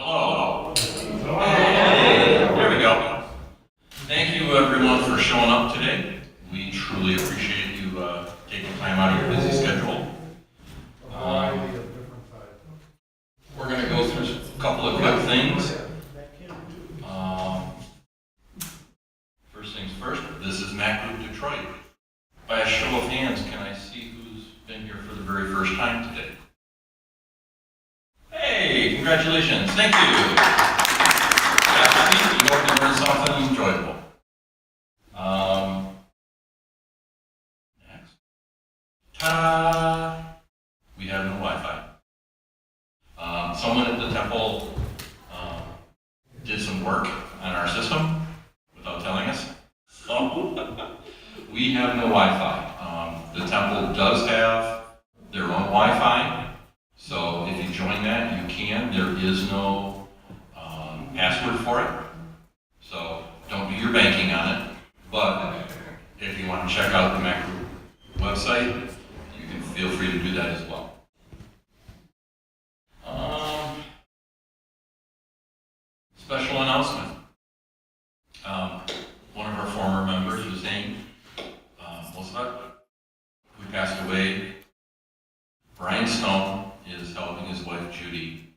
Hello. Hey, there we go. Thank you everyone for showing up today. We truly appreciate you taking time out of your busy schedule. We're going to go through a couple of quick things. First things first, this is MacGroup-Detroit. By a show of hands, can I see who's been here for the very first time today? Hey, congratulations. Thank you. Have a seat. You hope you learned something enjoyable. Next. Ta-da! We have no Wi-Fi. Someone at the temple did some work on our system without telling us. So we have no Wi-Fi. The temple does have their own Wi-Fi. So if you join that, you can. There is no password for it. So don't do your banking on it. But if you want to check out the MacGroup website, you can feel free to do that as well. Special announcement. One of our former members was named who passed away. Brian Stone is helping his wife Judy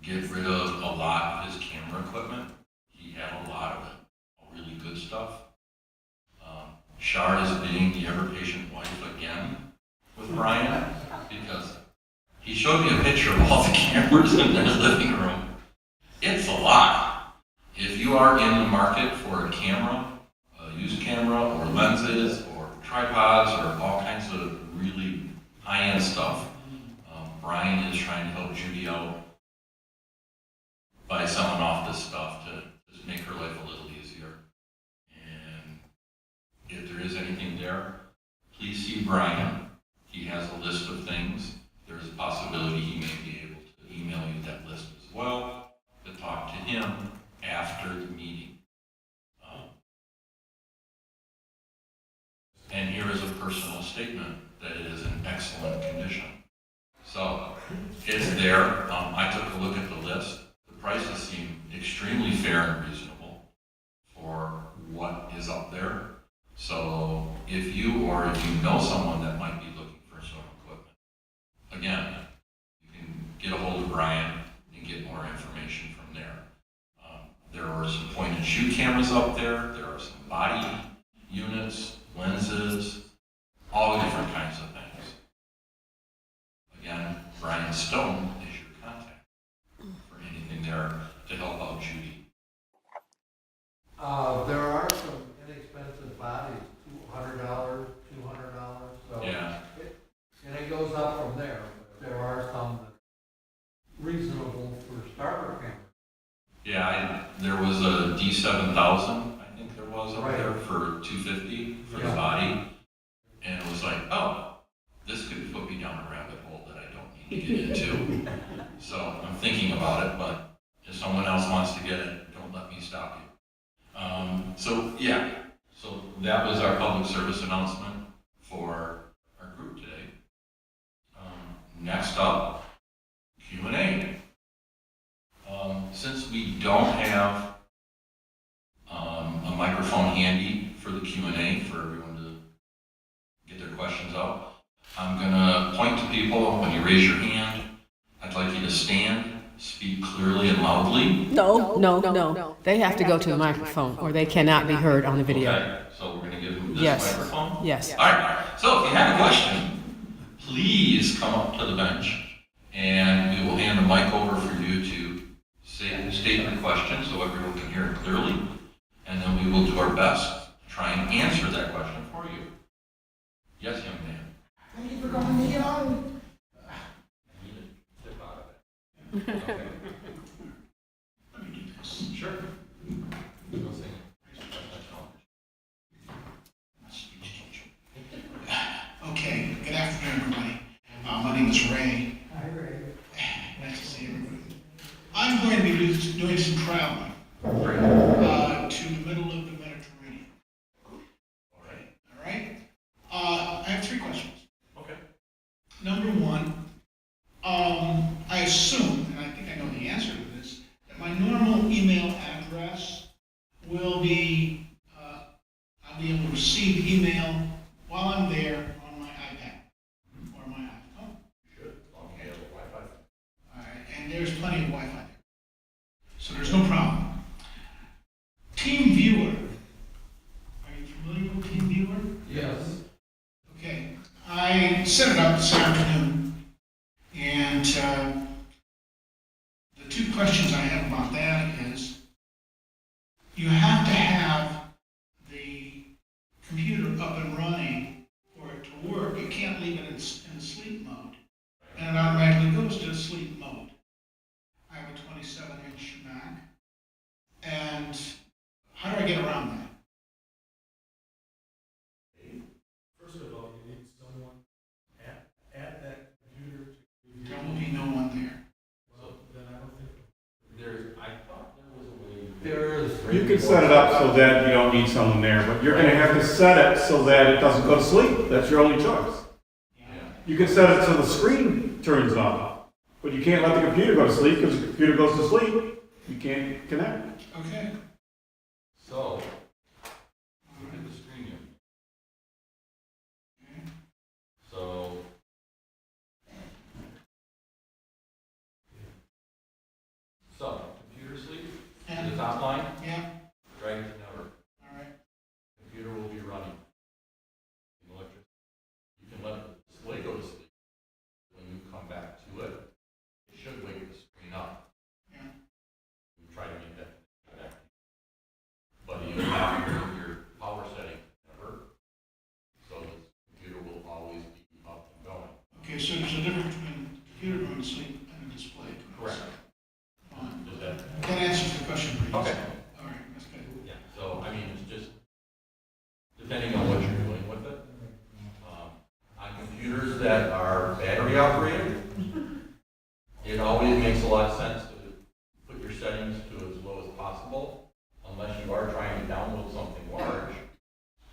get rid of a lot of his camera equipment. He had a lot of it, really good stuff. Shard is being the ever-patient wife again with Brian because he showed me a picture of all the cameras in his living room. It's a lot. If you are in the market for a camera, a used camera, or lenses, or tripods, or all kinds of really high-end stuff, Brian is trying to help Judy out by selling off this stuff to just make her life a little easier. And if there is anything there, please see Brian. He has a list of things. There's a possibility he may be able to email you that list as well, to talk to him after the meeting. And here is a personal statement that it is in excellent condition. So it's there. I took a look at the list. The prices seem extremely fair and reasonable for what is up there. So if you know someone that might be looking for some equipment, again, you can get a hold of Brian and get more information from there. There are some point-and-shoot cameras up there. There are some body units, lenses, all the different kinds of things. Again, Brian Stone is your contact for anything there to help out Judy. There are some inexpensive bodies, $200, $200. So Yeah. And it goes up from there. There are some reasonable for starter cameras. Yeah, there was a D7000, I think there was up Right. there for $250 for the body. And it was like, oh, this could put me down a rabbit hole that I don't need to get into. So I'm thinking about it, but if someone else wants to get it, don't let me stop you. So that was our public service announcement for our group today. Next up, Q&A. Since we don't have a microphone handy for the Q&A for everyone to get their questions out, I'm going to point to people. When you raise your hand, I'd like you to stand, speak clearly and loudly. No. They have to go to the microphone or they cannot be heard on the video. Okay, so we're going to give them this Yes. microphone? Yes. All right, so if you have a question, please come up to the bench and we will hand the mic over for you to state your question so everyone can hear it clearly, and then we will do our best to try and answer that question for you. Yes, young man. Thank you for coming on. I need to tip out of it. Okay. Let me do this. Sure. Go sing it. Okay, good afternoon, everybody. My name is Ray. Hi, Ray. Nice to see everybody. I'm going to be doing some traveling to the middle of the Mediterranean. All right. All right? I have three questions. Okay. Number one, I assume, and I set it up this afternoon, and the two questions I have about that is, you have to have the computer up and running for it to work. You can't leave it in sleep mode, and it automatically goes to sleep mode. I have a 27-inch Mac, and how do I get around that? First of all, you need someone at that computer to review. There will be no one there. Well, then I don't think. I thought there was a way. There is. You can set it up so that you don't need someone there, but you're gonna have to set it so that it doesn't go to sleep. That's your only choice. You can set it so the screen turns off, but you can't let the computer go to sleep, because the computer goes to sleep, you can't connect. Okay. So, look at the screen here. So, computer sleep, the top line, Yeah, drag it to never. all right. Computer will be running. You can let the display go to sleep. When you come back to it, it should wake the screen up. Yeah. We try to make that connect. But you have your power setting never, so the computer will always be up and going. Okay, so there's a difference between the computer going to sleep and a display. Correct. Fine. Does that? That answers the question pretty Okay. easily. All right, that's good. Yeah, so I mean, it's just depending on what you're doing with it. On computers that are battery operated, it always makes a lot of sense to put your settings to as low as possible, unless you are trying to download something large,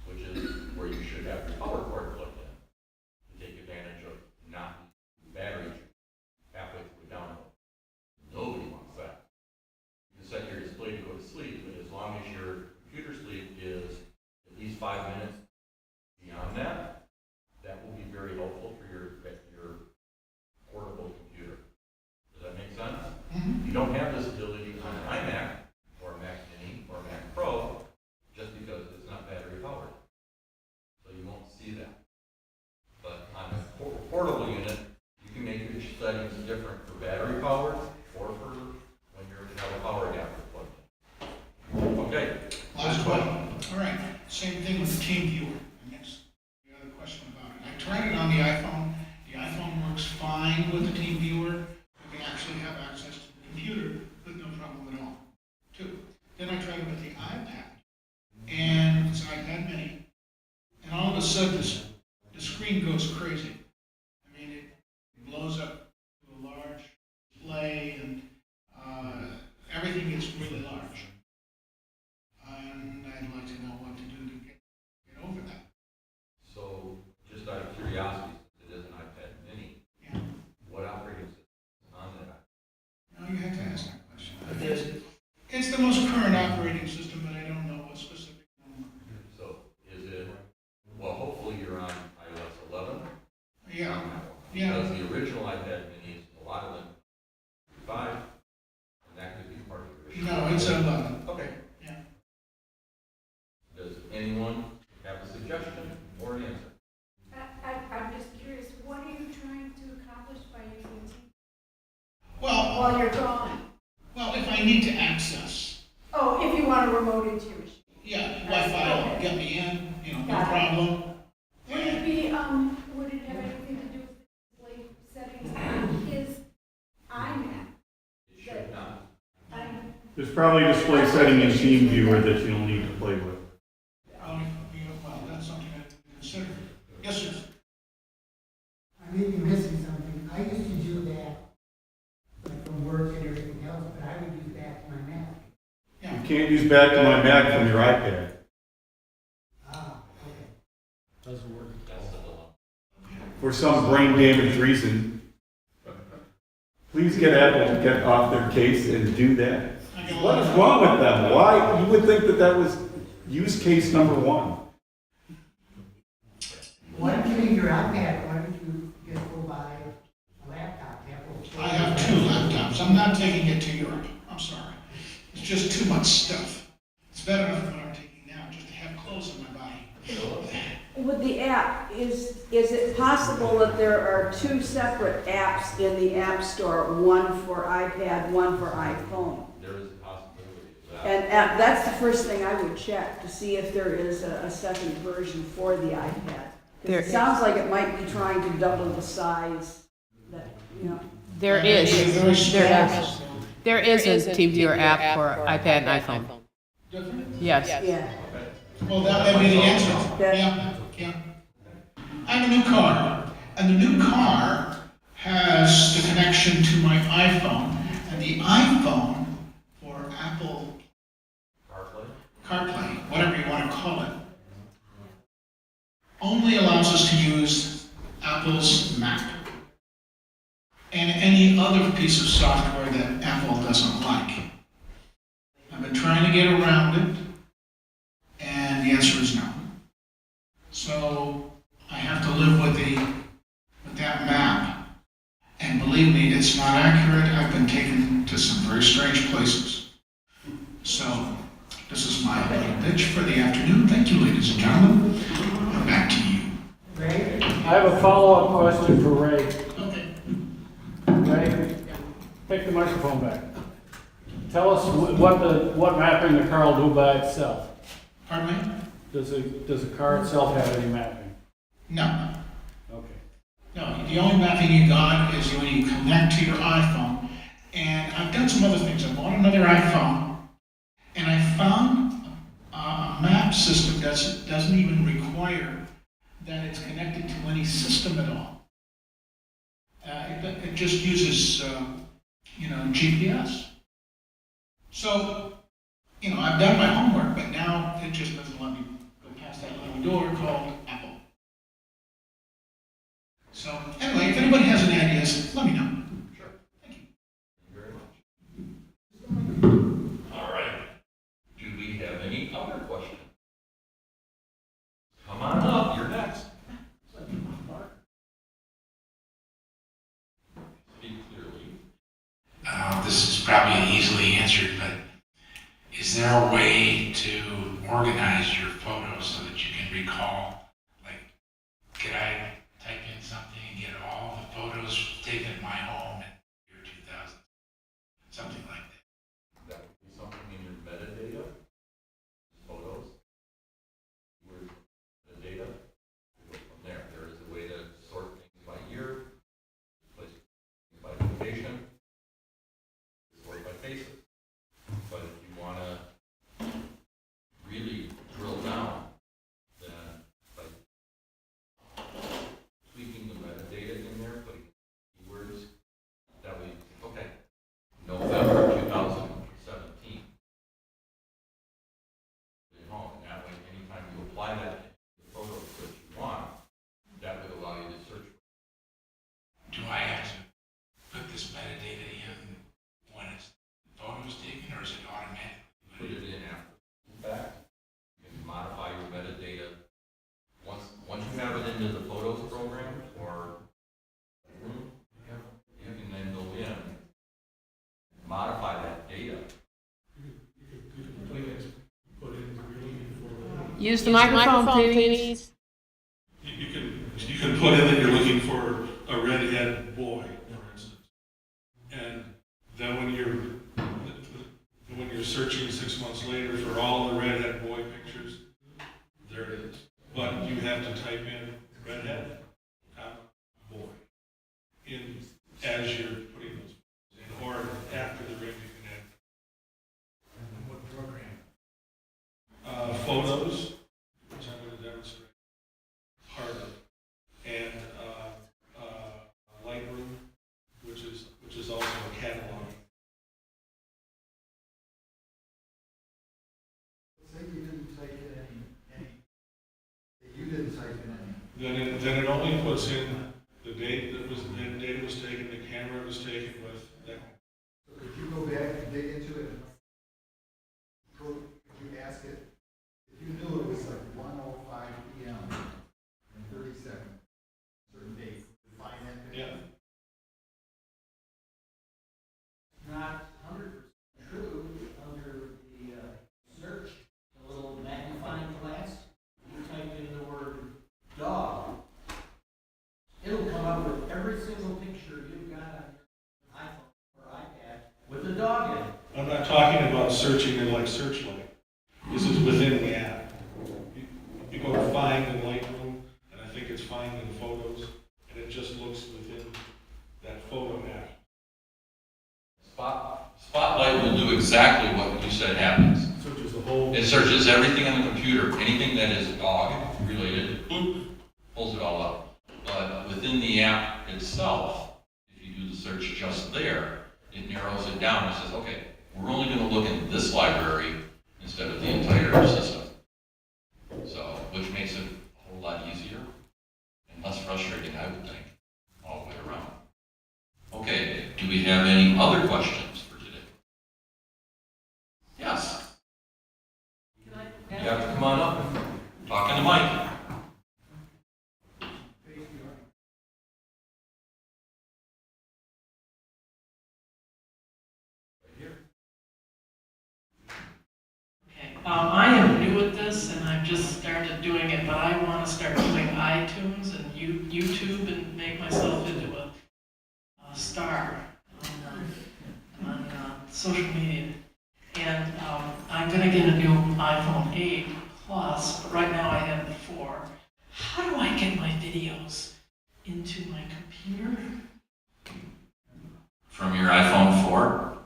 which is where you should have your power cord plugged in, to take advantage of not battery halfway through a download. Nobody wants that. You can set your display to go to sleep, but as long as your computer sleep is at least 5 minutes beyond that, that will be very helpful for your portable computer. Does that make sense? Mm-hmm. You don't have this ability on an iMac or a Mac Mini or a Mac Pro just because it's not battery powered. So you won't see that. But on a portable unit, you can make your settings different for battery powered or for when you have a power adapter plugged in. Okay. Last question. All right, same thing with the team viewer. And that's the other question about it. I tried it on the iPhone. The iPhone works fine with the team viewer. You can actually have access to the computer with no problem at all. Two. Then I tried it with the iPad. And it's an iPad mini. And all of a sudden, the screen goes crazy. I mean, it blows up to a large display, and everything gets really large. And I'd like to know what to do to get over that. So, just out of curiosity, it is an iPad Mini. Yeah. What operating system is on that? No, you have to ask that question. It's the most current operating system, but I don't know what specific number. So, is it, well, hopefully you're on iOS 11. Yeah, Because the original iPad Minis, a lot of them, 5, and that could be part of your issue. no, it's 11. Okay. Yeah. Does anyone have a suggestion or an answer? I'm just curious, what are you trying to accomplish by using Teams Well, while you're gone? well, if I need to access, Oh, if you want to remote into your machine. yeah, Wi-Fi will get me in, no Got it. problem. Would it be, would it have anything to do with the display settings on his iMac? It should not. There's probably a display setting in Team Viewer that you'll need to play with. Well, that's something I didn't consider. Yes, sir. I may be missing something. I used to do that, like from work and everything else, but I would use that to my Mac. Yeah. You can't use Back to My Mac from your iPad. Ah, okay. Doesn't work. That's the dilemma. For some brain damaged reason, please get Apple to get off their case and do that. What is wrong with them? Why? You would think that that was use case number one. Why don't you leave your iPad? Why don't you just go buy a laptop? Apple. I have 2 laptops. I'm not taking it to Europe. I'm sorry. It's just too much stuff. It's better enough than what I'm taking now, just to have clothes on my body. With the app, is is it possible that there are two separate apps in the App Store, one for iPad, one for iPhone? There is a possibility of that. And that's the first thing I would check, to see if there is a second version for the iPad. 'Cause There it sounds like it might be trying to double the size, that, you know. There is, Very small. there is a TeamViewer app for iPad and iPhone. Different? Yes. Yeah. Well, that may be the answer. That- Yeah. I have a new car, and the new car has the connection to my iPhone, and the iPhone for Apple CarPlay, whatever you want to call it, only allows us to use Apple's map and any other piece of software that Apple doesn't like. I've been trying to get around it, and the answer is no. So I have to live with that map. And believe me, it's not accurate. I've been taken to some very strange places. So this is my little pitch for the afternoon. Thank you, ladies and gentlemen. And back to you. Ray? I have a follow-up question for Ray. Okay. Ray, take the microphone back. Tell us what mapping the car will do by itself. Pardon me? Does the car itself have any mapping? No. Okay. No, the only mapping you got is when you connect to your iPhone. And I've done some other things. I bought another iPhone, and I found a map system that doesn't even require that it's connected to any system at all. It just uses, GPS. So, I've done my homework, but now it just doesn't let me go past that little door called Apple. So, anyway, if anybody has any ideas, let me know. Sure. Thank you. Thank you very much. All right. Do we have any other questions? Come on up, you're next. Speak clearly. This is probably easily answered, but is there a way to organize your photos so that you can recall, like, could I type in something and get all the photos taken at my home in the year 2000? Something like that. That would be something in your metadata, photos, where the data, we go from there. There is a way to sort things by year, place things by location, sort by faces. But if you want to really drill down, then by tweaking the metadata in there, putting keywords, that way, okay, November 2017. At home, and that way, anytime you apply that to the photos that you want, that would allow you to search. Do I have to put this metadata in when it's photos taken, or is it automatic? Put it in after the fact. You can modify your metadata. Once you have it into the photos program or room, you can then go in, modify that data. Use the microphone, please. You can put in that you're looking for a redhead boy, for instance. And then when you're searching 6 months later for all the redhead boy pictures, there it is. But you have to type in redhead, boy, in as you're putting those in, or after the ring you can add. What program? Photos, which I'm going to demonstrate, part of it, and Lightroom, which is also a catalog. Say you didn't type in any. You didn't type in any. Then it only puts in the date the data was taken, the camera was taken with that. So could you go back and dig into it? Could you ask it? If you knew it was like 1:05 p.m. and 30 seconds, certain date, find that picture? Yeah. Not 100% true. Under the search, the little magnifying glass, you type in the word dog, searching in like Searchlight. This is within the app. You go to Find in Lightroom, and I think it's Find in Photos, and it just looks within that photo app. Spotlight will do exactly what you said happens. Searches the whole. It searches everything on the computer, anything that is dog related, boop, pulls it all up. But within the app itself, if you do the search just there, it narrows it down and says, okay, we're only going to look in this library instead of the entire system. So, which makes it a whole lot easier and less frustrating, I would think, all the way around. Okay, do we have any other questions for today? Yes. You have to come on up and talk in the mic. I am new at this and I've just started doing it, but I want to start doing iTunes and YouTube and make myself into a star on social media. And I'm going to get a new iPhone 8 Plus, but right now I have the 4. How do I get my videos into my computer? From your iPhone 4,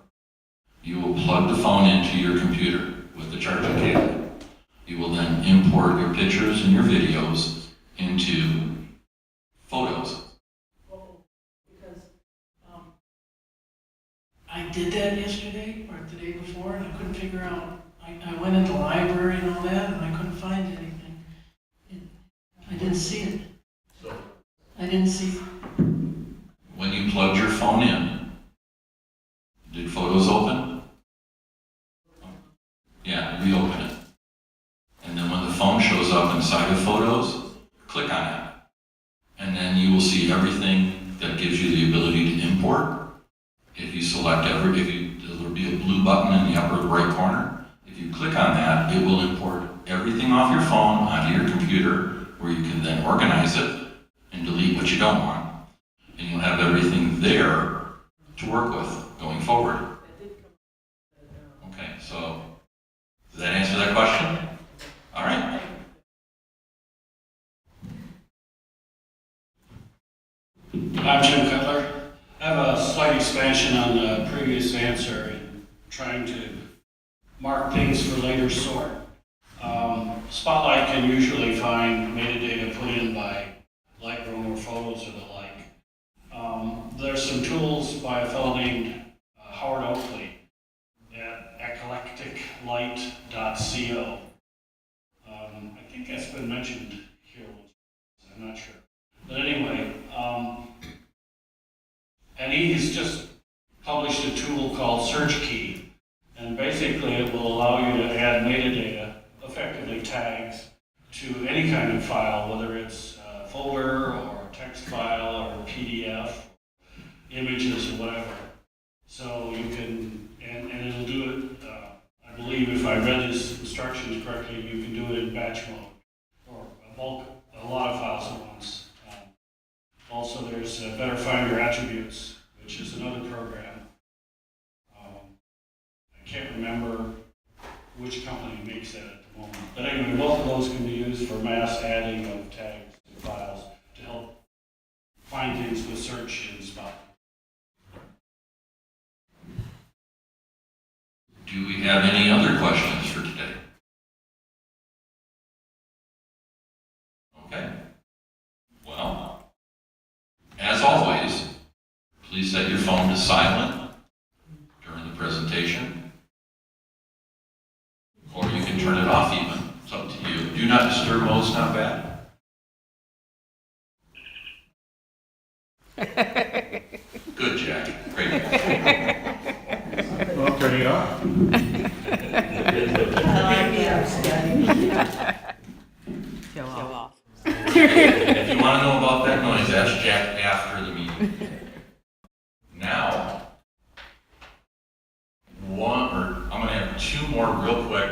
you will plug the phone into your computer with the charging cable. You will then import your pictures and your videos into Photos. Because I did that yesterday or the day before and I couldn't figure out. I went into the library and all that and I couldn't find anything. I didn't see it. I didn't see. When you plugged your phone in, did Photos open? Yeah, reopen it. And then when the phone shows up inside of Photos, click on it. And then you will see everything that gives you the ability to import. If you select there will be a blue button in the upper right corner. If you click on that, it will import everything off your phone onto your computer, where you can then organize it and delete what you don't want. And you'll have everything there to work with going forward. Okay, so does that answer that question? All right. I'm Jim Cutler. I have a slight expansion on the previous answer in trying to mark things for later sort. Spotlight can usually find metadata put in by Lightroom or Photos or the like. There's some tools by a fellow named Howard Oakley at eclecticlight.co. I think that's been mentioned here once, I'm not sure. But anyway, and he's just published a tool called Search Key. And basically it will allow you to add metadata, effectively tags, to any kind of file, whether it's a folder or a text file or a PDF, images or whatever. So you can, and it'll do it, I believe if I read his instructions correctly, you can do it in batch mode, or a lot of files at once. Also there's Better Find Your Attributes, which is another program. I can't remember which company makes that at the moment. But anyway, both of those can be used for mass adding of tags to files to help find things with search in Spotlight. Do we have any other questions for today? Okay. Well, as always, please set your phone to silent during the presentation. Or you can turn it off even. It's up to you. Do not disturb mode's not bad. Good, Jack. Great. Well, turning it off. Show off. If you want to know about that noise, ask Jack after the meeting. Now, I'm going to have 2 more real quick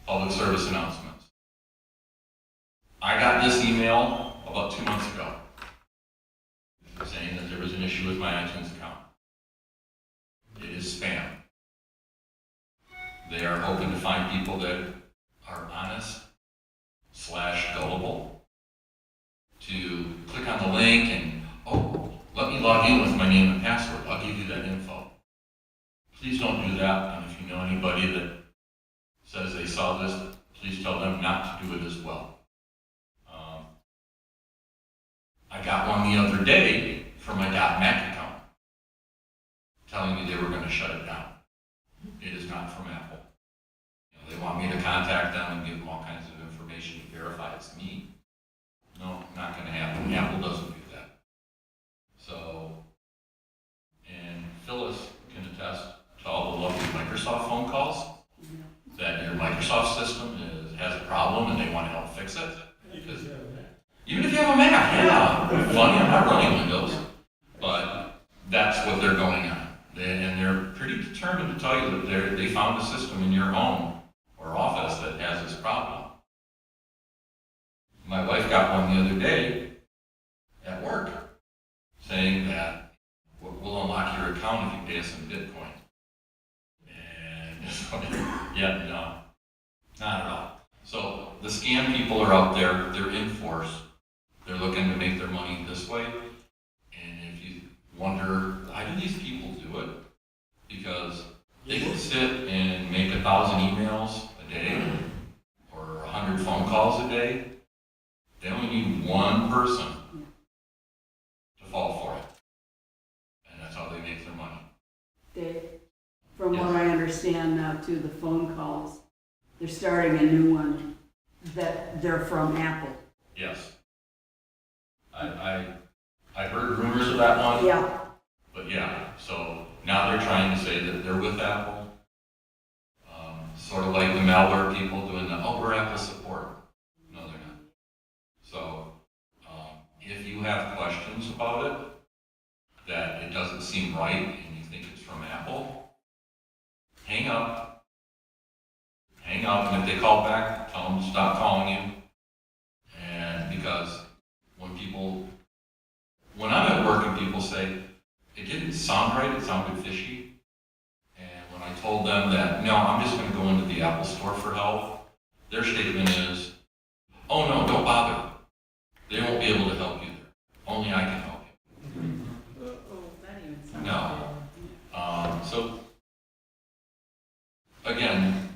public service announcements. I got this email about 2 months ago saying that there was an issue with my iTunes account. It is spam. people that are honest / gullible to click on the link and, oh, let me log in with my name and password. I'll give you that info. Please don't do that. And if you know anybody that says they saw this, please tell them not to do it as well. I got one the other day from my .Mac account telling me they were going to shut it down. It is not from Apple. You know, they want me to contact them and give them all kinds of information to verify it's me. No, not going to happen. Apple doesn't do that. So, and Phyllis can attest to all the lovely Microsoft phone calls that your Microsoft system has a problem and they want to help fix it. Because even if you have a Mac, yeah, funny, I'm not running Windows, but that's what they're going on. And they're pretty determined to tell you that they found a system in your home or office that has this problem. My wife got one the other day at work saying that we'll unlock your account if you pay us in Bitcoin. And it's like, yeah, no, not at all. So the scam people are out there, they're in force. They're looking to make their money this way. And if you wonder, how do these people do it? Because they can sit and make 1,000 emails a day or 100 phone calls a day. They only need one person to fall for it. And that's how they make their money. Dave, from what I understand now too, the phone calls, they're starting a new one that they're from Apple. Yes. I heard rumors of that one. Yeah. But yeah, so now they're trying to say that they're with Apple. Sort of like the malware people doing the, oh, we're Apple support. No, they're not. So if you have questions about it, that it doesn't seem right and you think it's from Apple, hang up. Hang up, and if they call back, tell them to stop calling you. And because when I'm at work and people say, it didn't sound right, it sounded fishy. And when I told them that, no, I'm just going to go into the Apple store for help, their statement is, oh no, don't bother. They won't be able to help you there. Only I can help you. No. So, again,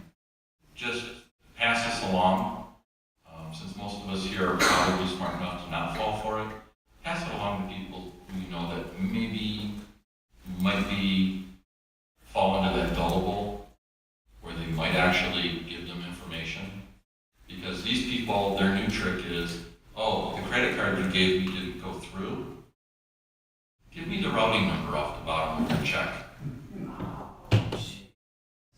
just pass this along. Since most of us here are probably smart enough to not fall for it, pass it along to people who you know that maybe might fall into that gullible, where they might actually give them information. Because these people, their new trick is, oh, the credit card you gave me didn't go through. Give me the routing number off the bottom of your check.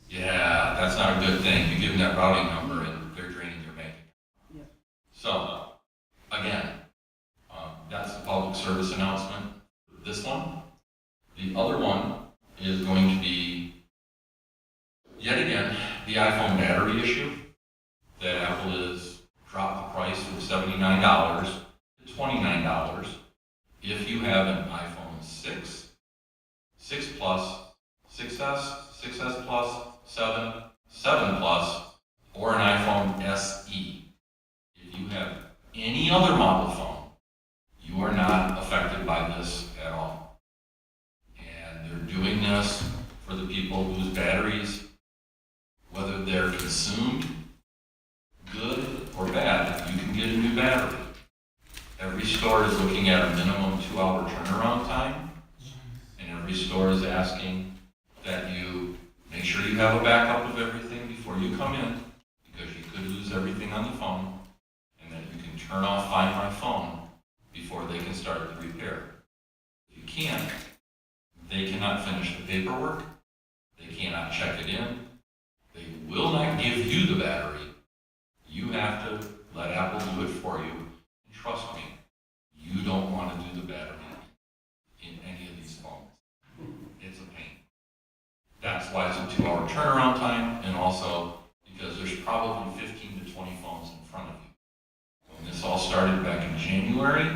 Yeah, that's not a good thing. You give them that routing number and they're draining your bank account. Yep. So, again, that's the public service announcement for this one. The other one is going to be, yet again, the iPhone battery issue, that Apple has dropped the price from $79 to $29 if you have an iPhone 6, 6 Plus, 6S, 6S Plus, 7, 7 Plus, or an iPhone SE. If you have any other model phone, you are not affected by this at all. And they're doing this for the people whose batteries, whether they're consumed, good or bad, you can get a new battery. Every store is looking at a minimum 2-hour turnaround time, and every store is asking that you make sure you have a backup of everything before you come in, because you could lose everything on the phone, and that you can turn off Find My Phone before they can start the repair. If you can't, they cannot finish the paperwork, they cannot check it in, they will not give you the battery. You have to let Apple do it for you. And trust me, you don't want to do the battery in any of these phones. It's a pain. That's why it's a 2-hour turnaround time, and also because there's probably 15 to 20 phones in front of you. When this all started back in January,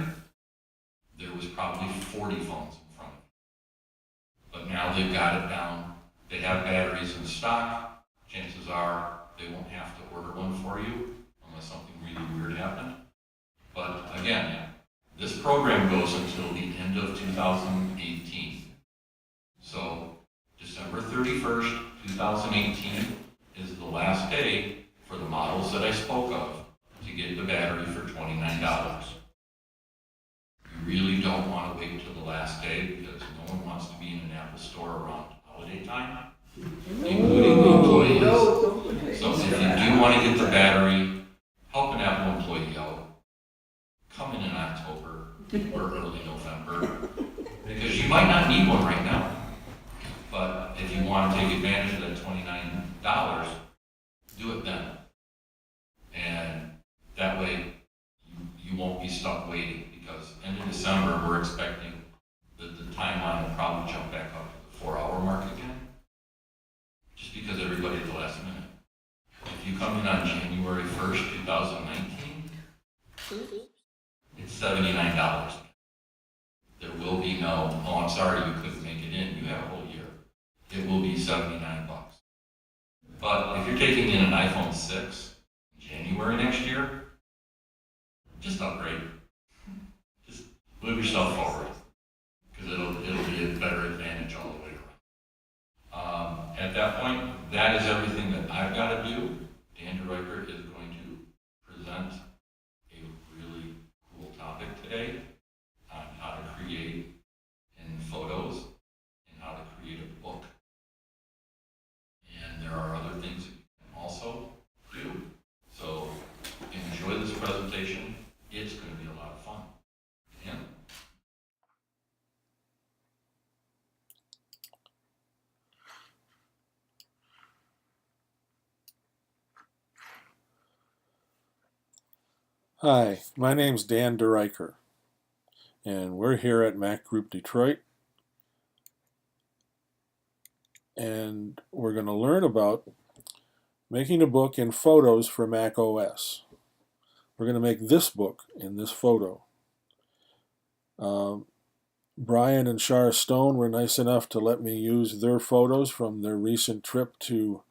there was probably 40 phones in front of you. But now they've got it down. They have batteries in stock. Chances are They won't have to order one for you unless something really weird happened. But again, this program goes until the end of 2018. So December 31st, 2018 is the last day for the models that I spoke of to get the battery for $29. You really don't want to wait till the last day because no one wants to be in an Apple store around holiday time, including the employees. So if you do want to get the battery, help an Apple employee out. Come in October or early November because you might not need one right now. But if you want to take advantage of that $29, do it then. And that way you won't be stuck waiting because end of December we're expecting the timeline will probably jump back up to the 4-hour mark again. Just because everybody at the last minute. If you come in on January 1st, 2019, it's $79. There will be no, oh, I'm sorry you couldn't make it in. You have a whole year. It will be $79. But if you're taking in an iPhone 6 in January next year, just upgrade. Just move yourself forward because it'll be a better advantage all the way around. At that point, that is everything that I've got to do. Dan DeRyckere is going to present a really cool topic today on how to create in Photos and how to create a book. And there are other things that you can also do. So enjoy this presentation. It's going to be a lot of fun. Dan? Hi, my name's Dan DeRyckere, and we're here at MacGroup-Detroit, and we're going to learn about making a book in Photos for Mac OS. We're going to make this book in this photo. Brian and Shara Stone were nice enough to let me use their photos from their recent trip to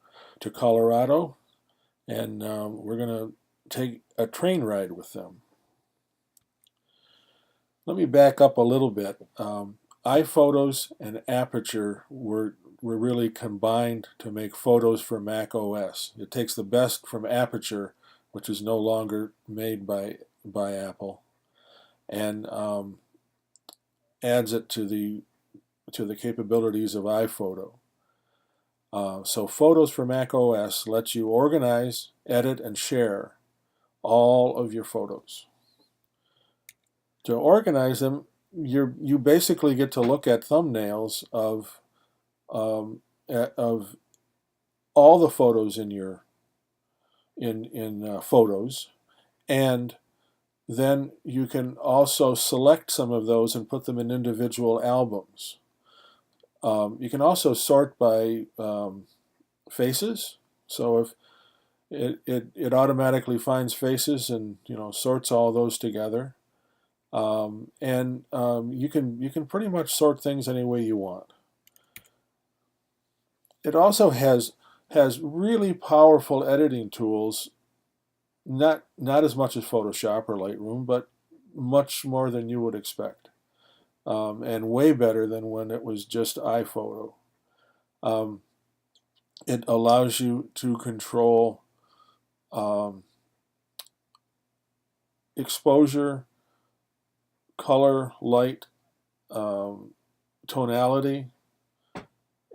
Colorado, and we're going to take a train ride with them. Let me back up a little bit. iPhotos and Aperture were really combined to make Photos for Mac OS. It takes the best from Aperture, which is no longer made by Apple, and adds it to the capabilities of iPhoto. So Photos for Mac OS lets you organize, edit, and share all of your photos. To organize them, you basically get to look at thumbnails of all the photos in your Photos, and then you can also select some of those and put them in individual albums. You can also sort by faces. So if it automatically finds faces and sorts all those together, and you can pretty much sort things any way you want. It also has really powerful editing tools. Not as much as Photoshop or Lightroom, but much more than you would expect, and way better than when it was just iPhoto. It allows you to control exposure, color, light, tonality,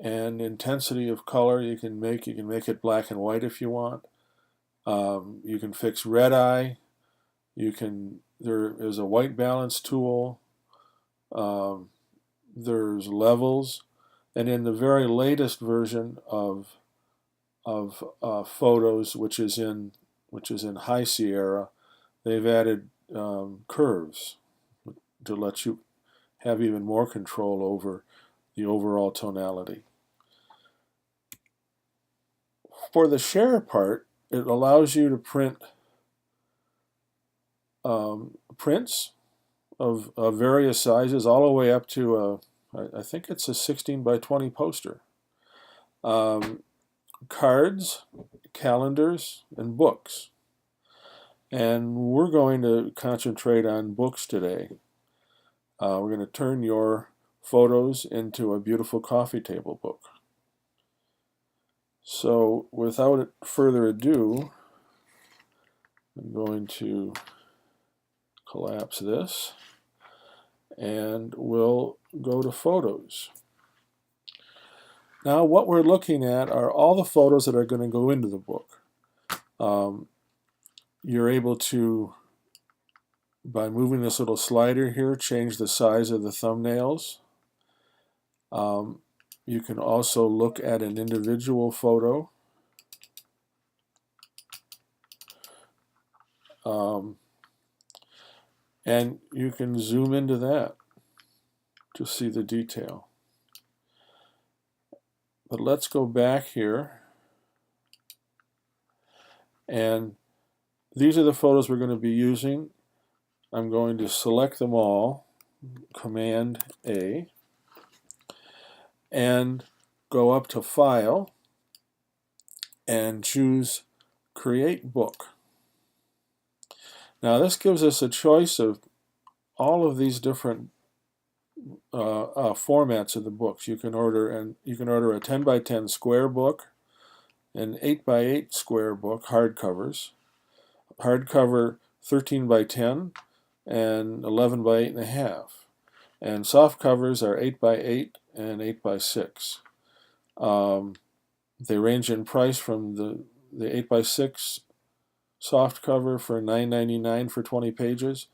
and intensity of color. You can make it black and white if you want. You can fix red eye. There is a white balance tool. There's levels, and in the very latest version of Photos, which is in High Sierra, they've added curves to let you have even more control over the overall tonality. For the share part, it allows you to print prints of various sizes, all the way up to I think it's a 16 by 20 poster. cards, calendars, and books. And we're going to concentrate on books today. We're going to turn your photos into a beautiful coffee table book. So without further ado, I'm going to collapse this and we'll go to Photos. Now what we're looking at are all the photos that are going to go into the book. You're able to, by moving this little slider here, change the size of the thumbnails. You can also look at an individual photo. And you can zoom into that to see the detail. But let's go back here. And these are the photos we're going to be using. I'm going to select them all, Command A, and go up to File and choose Create Book. Now this gives us a choice of all of these different formats of the books. You can order a 10 by 10 square book, an 8 by 8 square book, hardcovers, hardcover 13 by 10, and 11 by 8.5. And soft covers are 8 by 8 and 8 by 6. They range in price from the 8 by 6 soft cover for $9.99 for 20 pages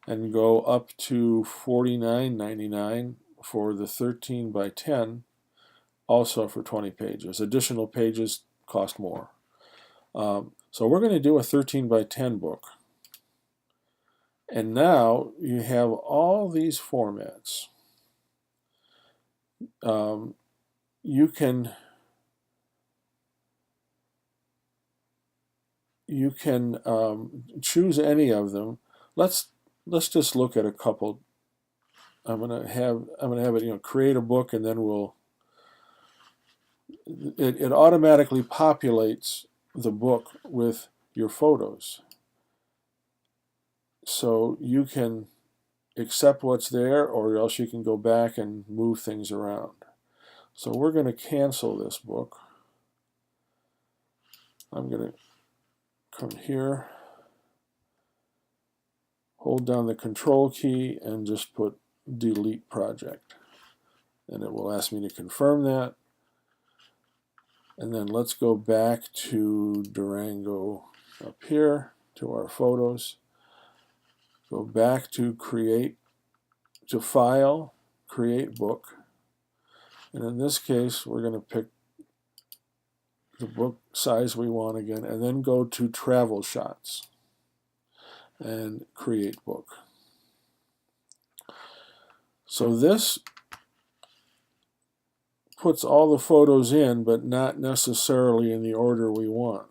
and go up to $49.99 for the 13 by 10, also for 20 pages. Additional pages cost more. So we're going to do a 13 by 10 book. And now you have all these formats. You can choose any of them. Let's just look at a couple. I'm gonna have it create a book, and then it automatically populates the book with your photos. So you can accept what's there, or else you can go back and move things around. So we're going to cancel this book. I'm going to come here, hold down the Control key, and just put Delete Project. And it will ask me to confirm that. And then let's go back to Durango up here, to our photos. Go back to File, Create Book. And in this case, we're going to pick the book size we want again, and then go to Travel Shots and Create Book. So this puts all the photos in, but not necessarily in the order we want.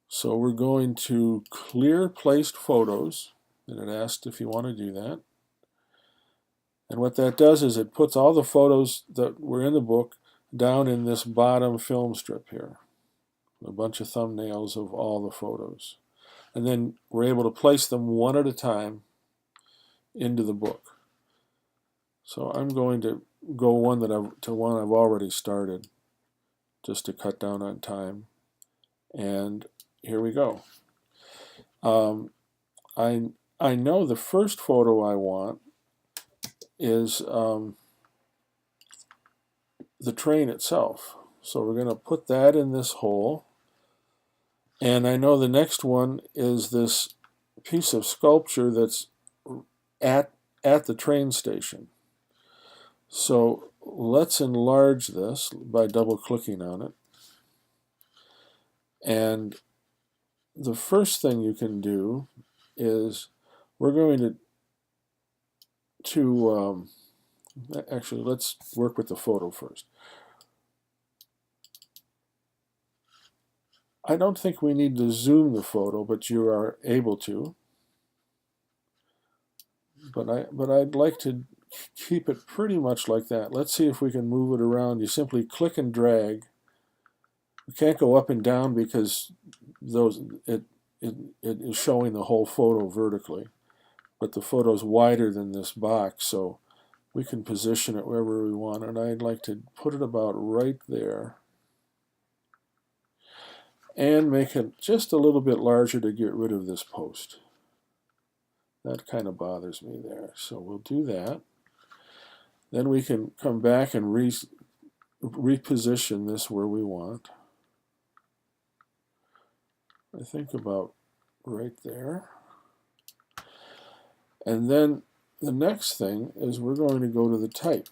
So we're going to clear placed photos, and it asks if you want to do that. And what that does is it puts all the photos that were in the book down in this bottom film strip here. A bunch of thumbnails of all the photos. And then we're able to place them one at a time into the book. So I'm going to go one I've already started, just to cut down on time. And here we go. I know the first photo I want is the train itself. So we're going to put that in this hole. And I know the next one is this piece of sculpture that's at the train station. So let's enlarge this by double-clicking on it. And the first thing you can do is we're going to actually, let's work with the photo first. I don't think we need to zoom the photo, but you are able to. But I'd like to keep it pretty much like that. Let's see if we can move it around. You simply click and drag We can't go up and down because it is showing the whole photo vertically, but the photo is wider than this box, so we can position it wherever we want, and I'd like to put it about right there and make it just a little bit larger to get rid of this post. That kind of bothers me there, so we'll do that. Then we can come back and reposition this where we want. I think about right there. And then the next thing is we're going to go to the type.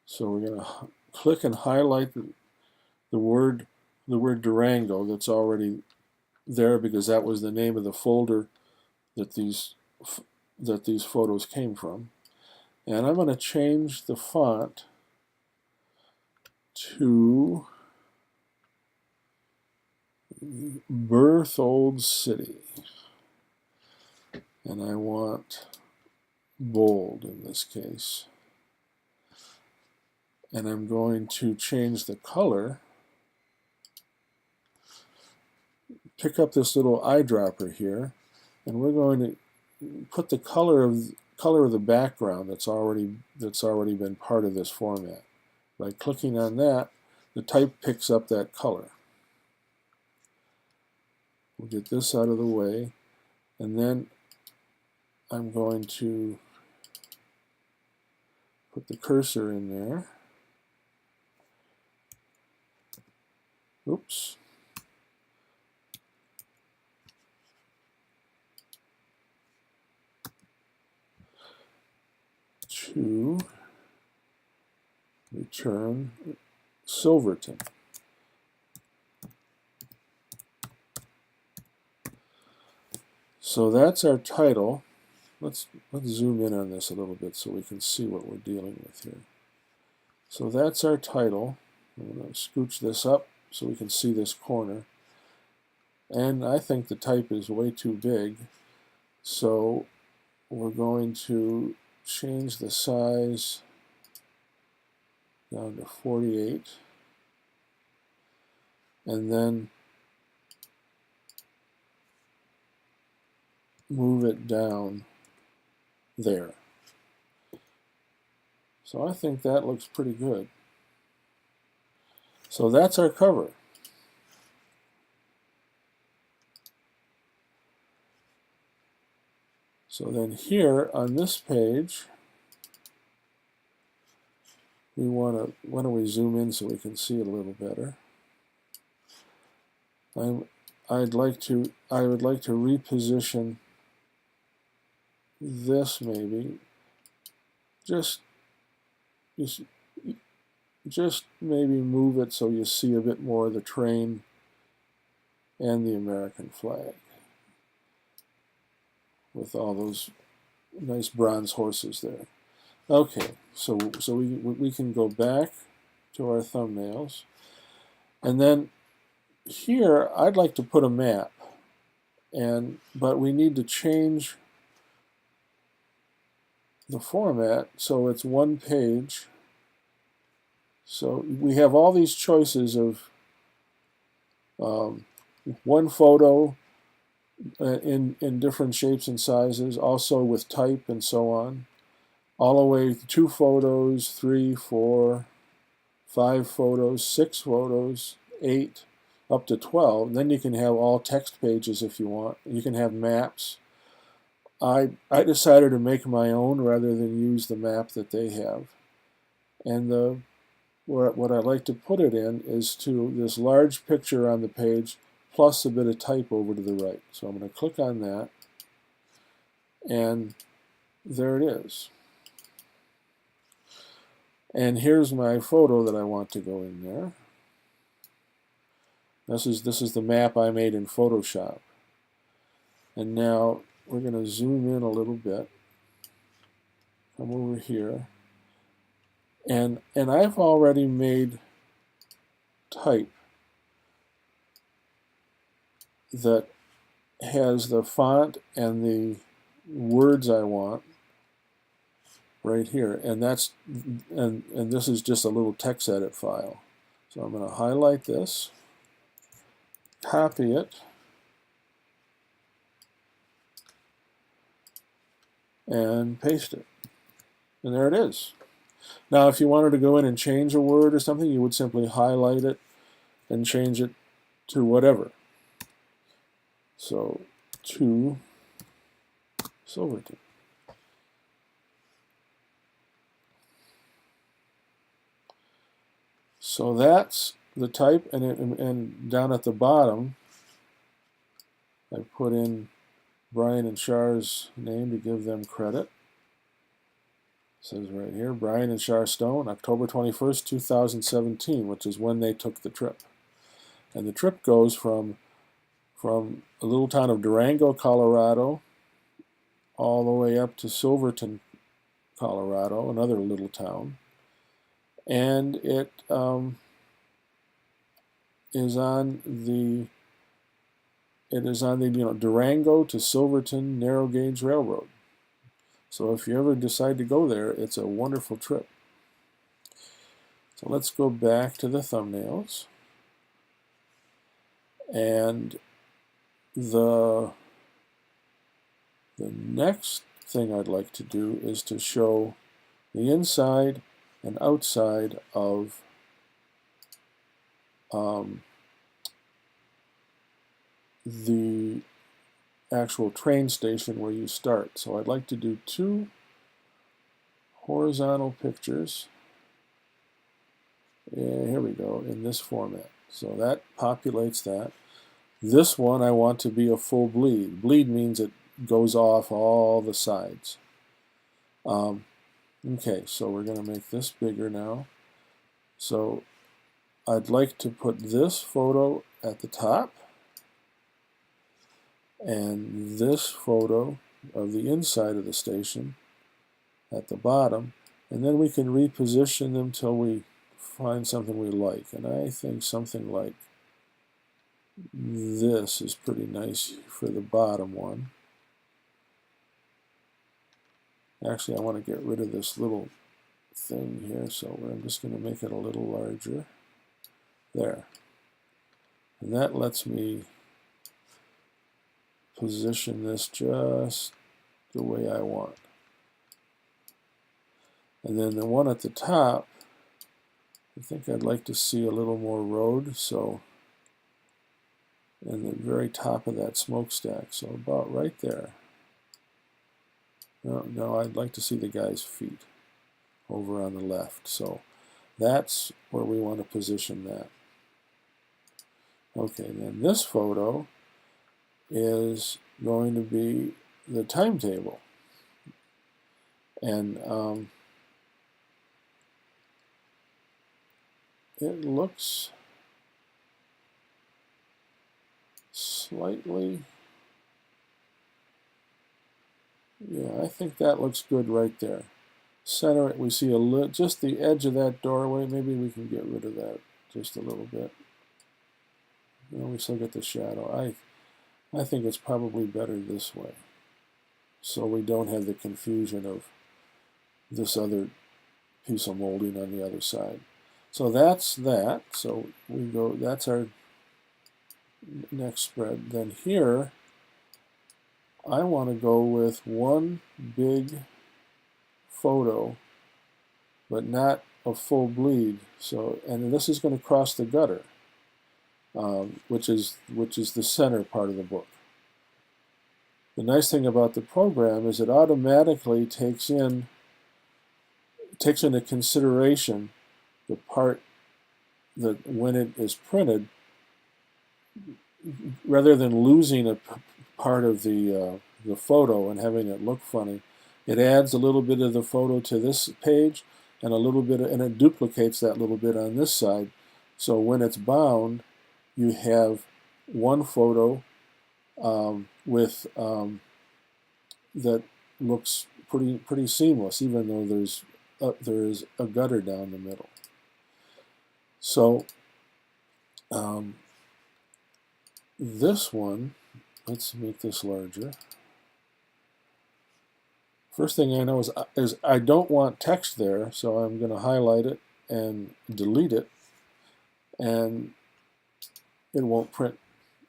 So we're going to click and highlight the word Durango that's already there because that was the name of the folder that these photos came from. And I'm going to change the font to Berthold City. And I want bold in this case. And I'm going to change the color. Pick up this little eyedropper here, and we're going to put the color of the background that's already been part of this format. By clicking on that, the type picks up that color. We'll get this out of the way, and then I'm going to put the cursor in there. Oops. To return Silverton. So that's our title. Let's zoom in on this a little bit so we can see what we're dealing with here. So that's our title. I'm going to scooch this up so we can see this corner. And I think the type is way too big. So we're going to change the size down to 48. And then move it down there. So I think that looks pretty good. So that's our cover. So then here on this page, why don't we zoom in so we can see it a little better. I would like to reposition this maybe. Just maybe move it so you see a bit more of the train and the American flag with all those nice bronze horses there. Okay, so we can go back to our thumbnails, and then here I'd like to put a map, but we need to change the format so it's one page. So we have all these choices of one photo in different shapes and sizes, also with type and so on, all the way to 2 photos, 3, 4, 5 photos, 6 photos, 8, up to 12. And then you can have all text pages if you want. You can have maps. I decided to make my own rather than use the map that they have. And what I like to put it in is to this large picture on the page plus a bit of type over to the right. So I'm going to click on that, and there it is. And here's my photo that I want to go in there. This is the map I made in Photoshop. And now we're going to zoom in a little bit. Come over here. And I've already made type that has the font and the words I want right here, and this is just a little text edit file. So I'm going to highlight this, copy it, and paste it. And there it is. Now, if you wanted to go in and change a word or something, you would simply highlight it and change it to whatever. So, to Silverton. So that's the type, and down at the bottom, I put in Brian and Char's name to give them credit. It says right here, Brian and Char Stone, October 21st, 2017, which is when they took the trip. And the trip goes from a little town of Durango, Colorado, all the way up to Silverton, Colorado, another little town. And it is on the Durango to Silverton narrow gauge railroad. So if you ever decide to go there, it's a wonderful trip. So let's go back to the thumbnails. And the next thing I'd like to do is to show the inside and outside of the actual train station where you start. So I'd like to do 2 horizontal pictures. And here we go, in this format. So that populates that. This one I want to be a full bleed. Bleed means it goes off all the sides. Okay, so we're going to make this bigger now. So I'd like to put this photo at the top and this photo of the inside of the station at the bottom, and then we can reposition them till we find something we like. And I think something like this is pretty nice for the bottom one. Actually, I want to get rid of this little thing here, so I'm just going to make it a little larger. There. And that lets me position this just the way I want. And then the one at the top, I think I'd like to see a little more road, so in the very top of that smokestack, so about right there. No, I'd like to see the guy's feet over on the left, so that's where we want to position that. Okay, then this photo is going to be the timetable. And it looks slightly, yeah, I think that looks good right there. Center it, we see just the edge of that doorway. Maybe we can get rid of that just a little bit. We still get the shadow. I think it's probably better this way, so we don't have the confusion of this other piece of molding on the other side. So that's that. So we go, that's our next spread. Then here, I want to go with one big photo, but not a full bleed. So, and this is going to cross the gutter, which is the center part of the book. The nice thing about the program is it automatically takes into consideration the part that when it is printed, rather than losing a part of the photo and having it look funny, it adds a little bit of the photo to this page and a little bit, and it duplicates that little bit on this side. So when it's bound, you have one photo with that looks pretty seamless, even though there is a gutter down the middle. So this one, let's make this larger. First thing I know is I don't want text there, so I'm going to highlight it and delete it. and it won't print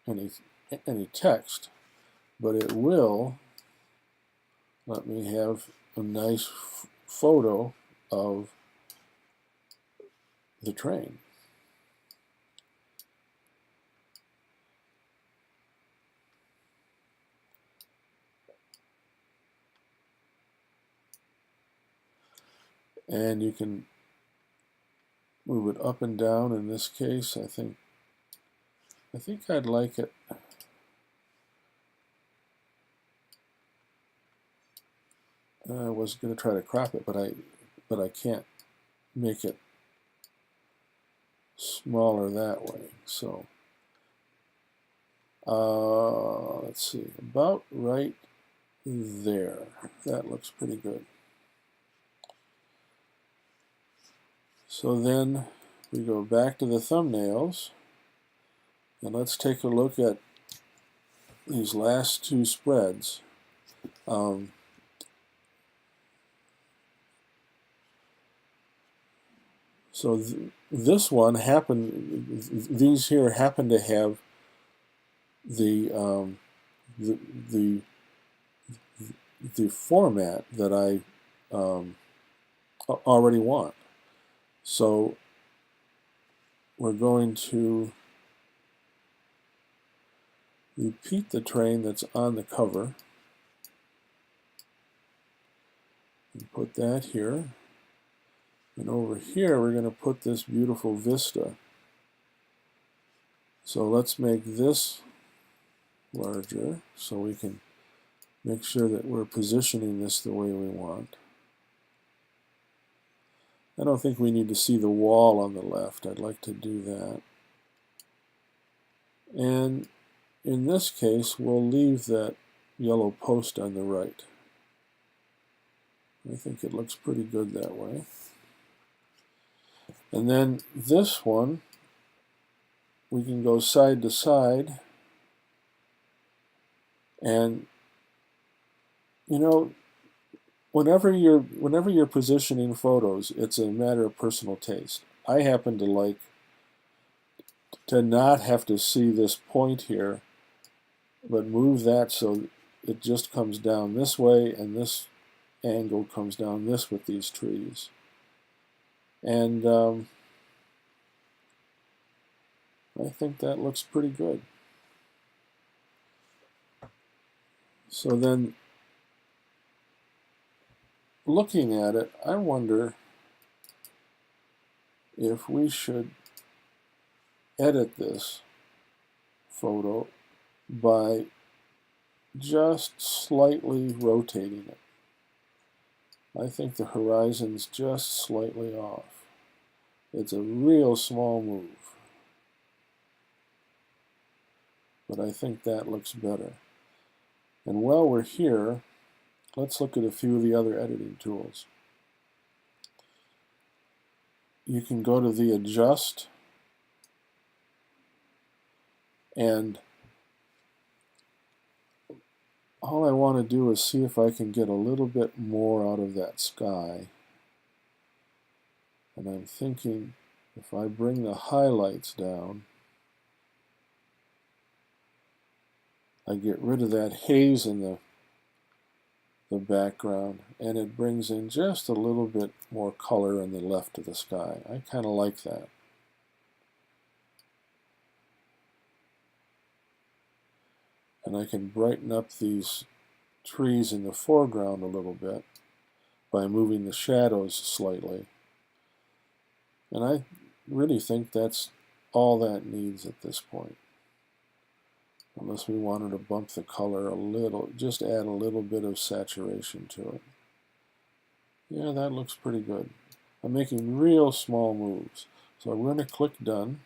any text, but it will let me have a nice photo of the train. And you can move it up and down. In this case, I think I'd like it I was going to try to crop it, but I can't make it smaller that way. So let's see, about right there. That looks pretty good. So then we go back to the thumbnails, and let's take a look at these last two spreads. So this one happened. These here happen to have the format that I already want. So we're going to repeat the train that's on the cover and put that here. And over here we're going to put this beautiful vista. So let's make this larger so we can make sure that we're positioning this the way we want. I don't think we need to see the wall on the left. I'd like to do that. And in this case, we'll leave that yellow post on the right. I think it looks pretty good that way. And then this one, we can go side to side. And you know, whenever you're positioning photos, it's a matter of personal taste. I happen to like to not have to see this point here, but move that so it just comes down this way, and this angle comes down this with these trees. And I think that looks pretty good. So then, looking at it, I wonder if we should edit this photo by just slightly rotating it. I think the horizon's just slightly off. It's a real small move, but I think that looks better. And while we're here, let's look at a few of the other editing tools. You can go to the Adjust, and all I want to do is see if I can get a little bit more out of that sky. And I'm thinking if I bring the highlights down, I get rid of that haze in the background, and it brings in just a little bit more color in the left of the sky. I kind of like that. And I can brighten up these trees in the foreground a little bit by moving the shadows slightly. And I really think that's all that needs at this point. Unless we wanted to bump the color a little, just add a little bit of saturation to it. Yeah, that looks pretty good. I'm making real small moves. So I'm going to click Done,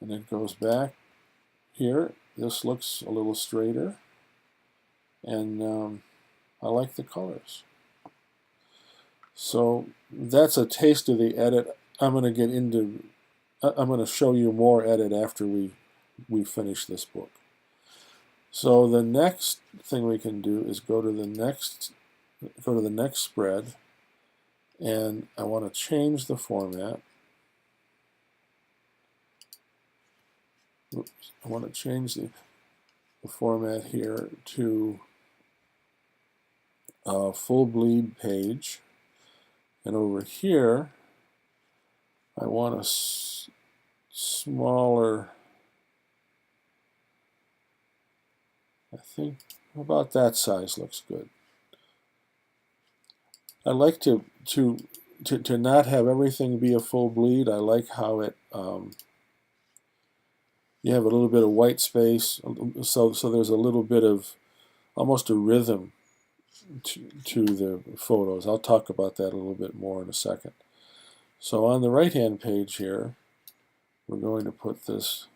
and it goes back here. This looks a little straighter, and I like the colors. So that's a taste of the edit. I'm going to show you more edit after we finish this book. So the next thing we can do is go to the next spread, and I want to change the format. I want to change the format here to a full bleed page. And over here, I want a smaller, I think about that size looks good. I like to not have everything be a full bleed. I like how it you have a little bit of white space, so there's a little bit of almost a rhythm to the photos. I'll talk about that a little bit more in a second. So on the right-hand page here, we're going to put this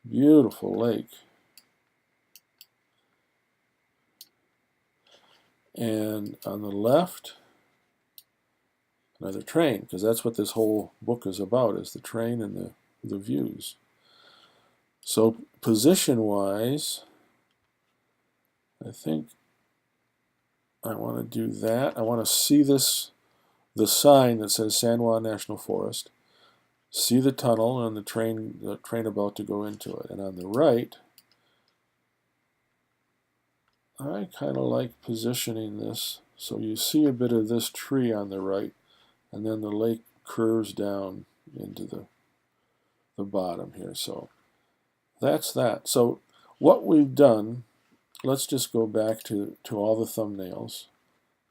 beautiful lake. And on the left, another train, because that's what this whole book is about, is the train and the views. So position-wise, I think I want to do that. I want to see the sign that says San Juan National Forest, see the tunnel and the train about to go into it. And on the right, I kind of like positioning this so you see a bit of this tree on the right, and then the lake curves down into the bottom here. So that's that. So what we've done, let's just go back to all the thumbnails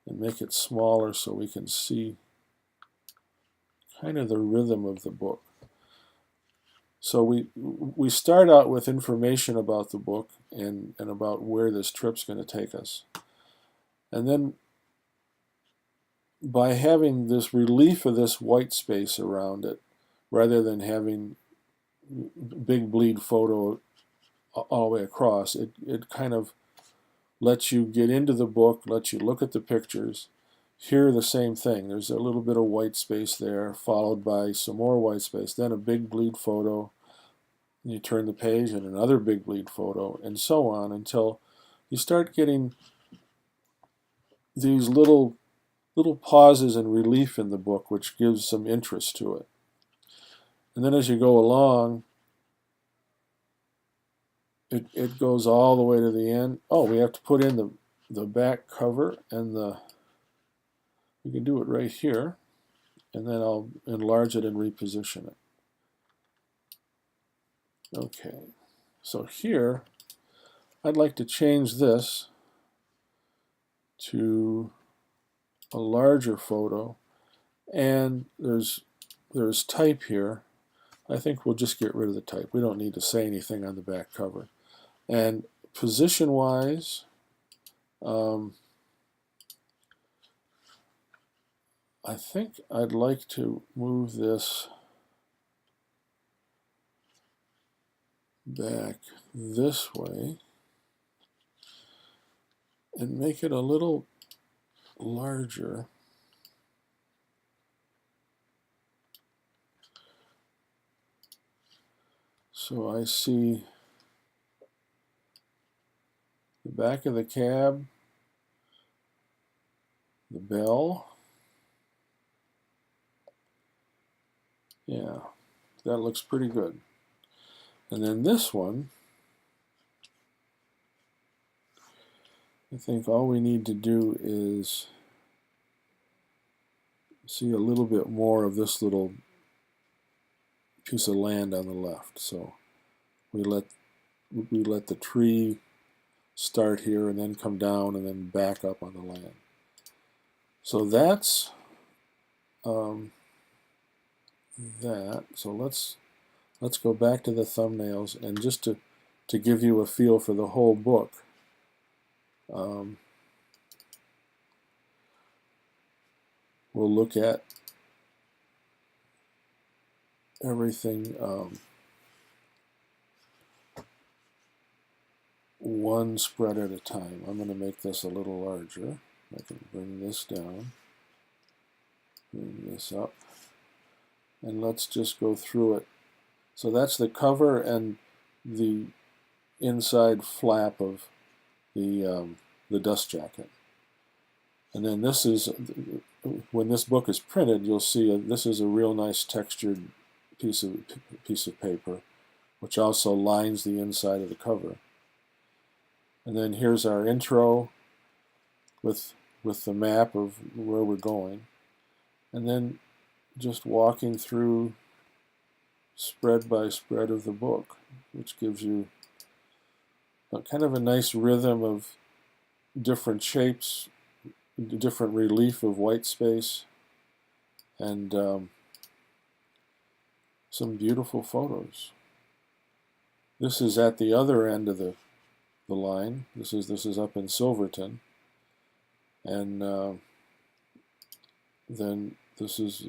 and make it smaller so we can see kind of the rhythm of the book. So we start out with information about the book and about where this trip's going to take us. And then by having this relief of this white space around it, rather than having big bleed photo all the way across, it kind of lets you get into the book, lets you look at the pictures. Here the same thing. There's a little bit of white space there, followed by some more white space, then a big bleed photo. You turn the page and another big bleed photo, and so on until you start getting these little pauses and relief in the book, which gives some interest to it. And then as you go along, it goes all the way to the end. Oh, we have to put in the back cover, and we can do it right here, and then I'll enlarge it and reposition it. Okay, so here I'd like to change this to a larger photo, and there's type here. I think we'll just get rid of the type. We don't need to say anything on the back cover. And position wise, I think I'd like to move this back this way and make it a little larger. So I see the back of the cab, the bell. Yeah, that looks pretty good. And then this one, I think all we need to do is see a little bit more of this little piece of land on the left. So we let the tree start here and then come down and then back up on the land. So that's that. So let's go back to the thumbnails, and just to give you a feel for the whole book. We'll look at everything one spread at a time. I'm going to make this a little larger. I can bring this down, bring this up, and let's just go through it. So that's the cover and the inside flap of the dust jacket. And then this is, when this book is printed, you'll see this is a real nice textured piece of paper which also lines the inside of the cover. And then here's our intro with the map of where we're going. And then just walking through spread by spread of the book, which gives you kind of a nice rhythm of different shapes, different relief of white space, and some beautiful photos. This is at the other end of the line. This is up in Silverton, and then this is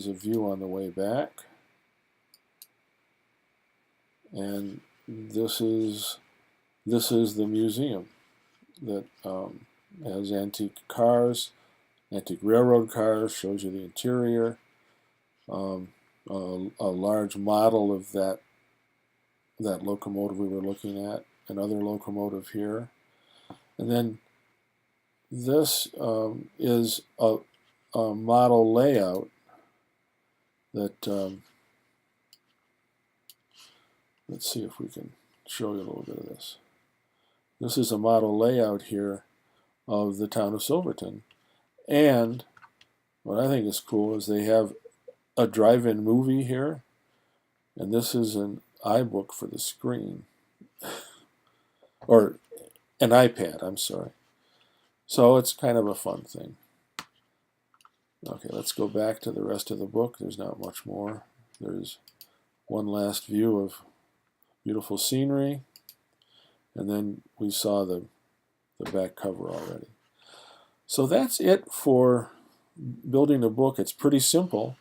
a view on the way back, and this is the museum that has antique cars, antique railroad cars. Shows you the interior. A large model of that locomotive we were looking at, another locomotive here, and then this is a model layout that let's see if we can show you a little bit of this. This is a model layout here of the town of Silverton, and what I think is cool is they have a drive-in movie here, and this is an iBook for the screen, or an iPad, I'm sorry. So it's kind of a fun thing. Okay, let's go back to the rest of the book. There's not much more. There's one last view of beautiful scenery, and then we saw the back cover already. So that's it for building a book. It's pretty simple.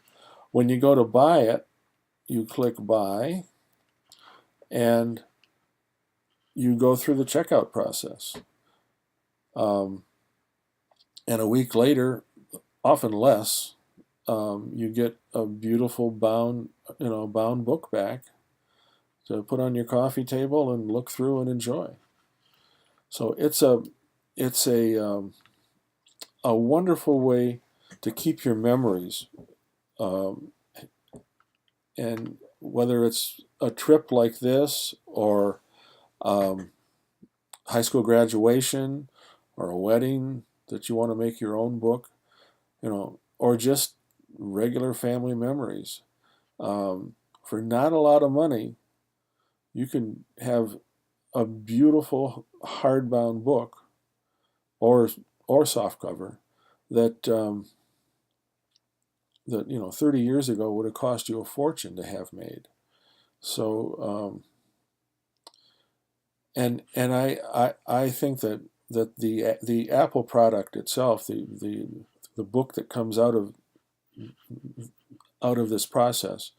When you go to buy it, you click buy, and you go through the checkout process. And a week later, often less, you get a beautiful bound book back to put on your coffee table and look through and enjoy. So it's a wonderful way to keep your memories, and whether it's a trip like this, or high school graduation, or a wedding that you want to make your own book, or just regular family memories. For not a lot of money, you can have a beautiful hardbound book, or softcover that 30 years ago would have cost you a fortune to have made. So and I think that the Apple product itself, the book that comes out of this process,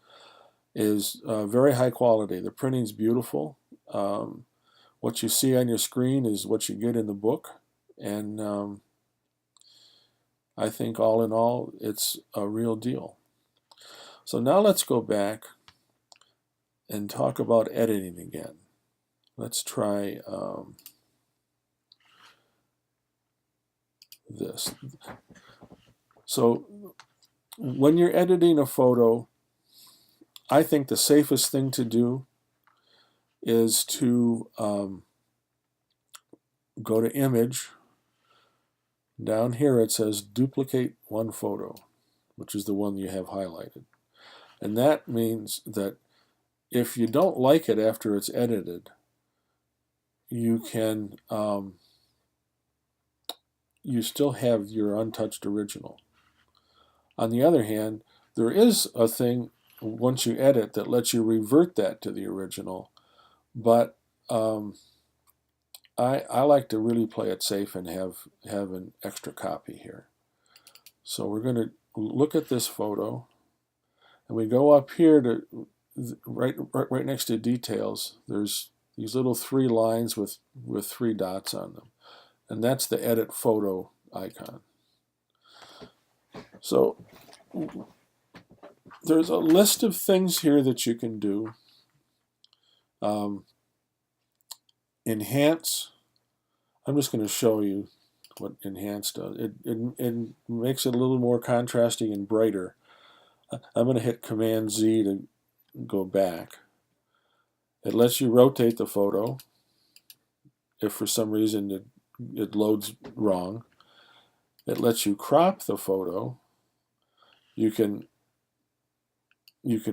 is very high quality. The printing's beautiful. What you see on your screen is what you get in the book, and I think all in all, it's a real deal. So now let's go back and talk about editing again. Let's try this. So when you're editing a photo, I think the safest thing to do is to go to Image. Down here it says duplicate one photo, which is the one you have highlighted. And that means that if you don't like it after it's edited, you can you still have your untouched original. On the other hand, there is a thing once you edit that lets you revert that to the original, but I like to really play it safe and have an extra copy here. So we're going to look at this photo, and we go up here to right next to details. There's these little 3 lines with 3 dots on them, and that's the edit photo icon. So there's a list of things here that you can do. Enhance. I'm just going to show you what Enhance does. It makes it a little more contrasting and brighter. I'm going to hit Command Z to go back. It lets you rotate the photo if for some reason it loads wrong. It lets you crop the photo. You can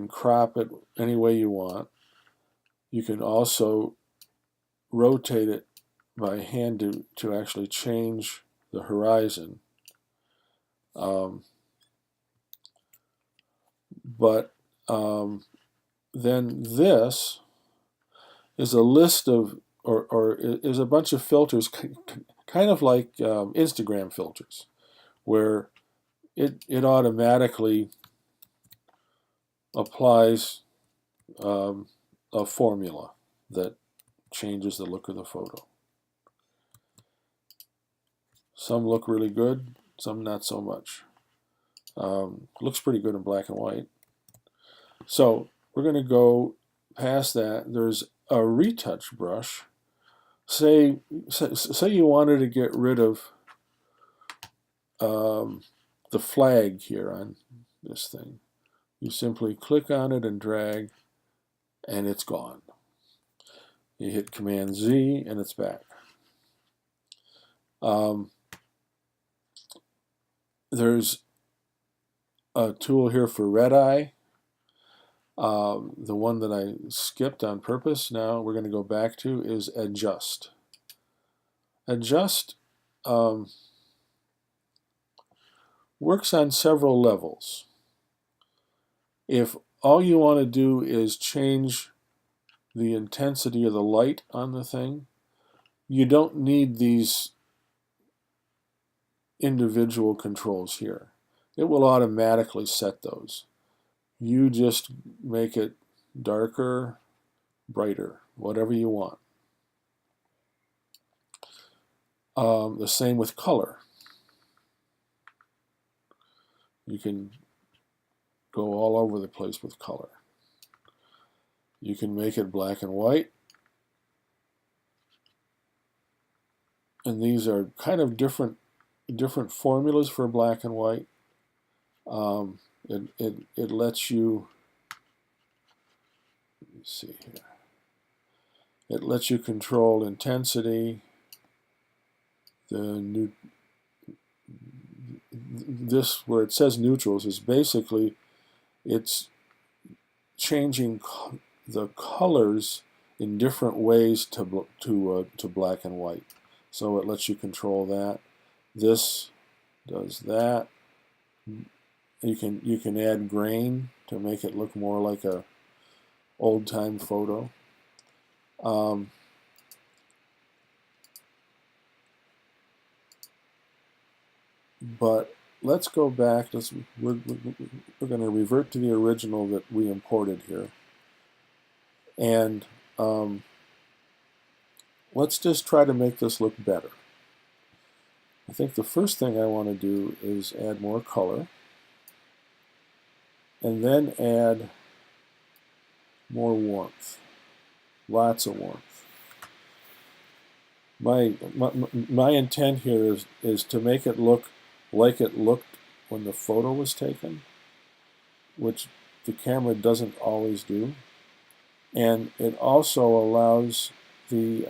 crop it any way you want. You can also rotate it by hand to actually change the horizon. Then this is a list of, or is a bunch of filters, kind of like Instagram filters, where it automatically applies a formula that changes the look of the photo. Some look really good, some not so much. Looks pretty good in black and white. So we're going to go past that. There's a retouch brush. Say you wanted to get rid of the flag here on this thing. You simply click on it and drag, and it's gone. You hit Command Z, and it's back. There's a tool here for red eye. The one that I skipped on purpose, now we're going to go back to, is Adjust. Adjust works on several levels. If all you want to do is change the intensity of the light on the thing, you don't need these individual controls here. It will automatically set those. You just make it darker, brighter, whatever you want. The same with color. You can go all over the place with color. You can make it black and white. And these are kind of different formulas for black and white. It lets you, let me see here. It lets you control intensity. This, where it says neutrals, is basically, it's changing the colors in different ways to black and white. So it lets you control that. This does that. You can add grain to make it look more like a old-time photo. But let's go back. We're going to revert to the original that we imported here. And let's just try to make this look better. I think the first thing I want to do is add more color. And then add more warmth. Lots of warmth. My intent here is to make it look like it looked when the photo was taken, which the camera doesn't always do. And it also allows it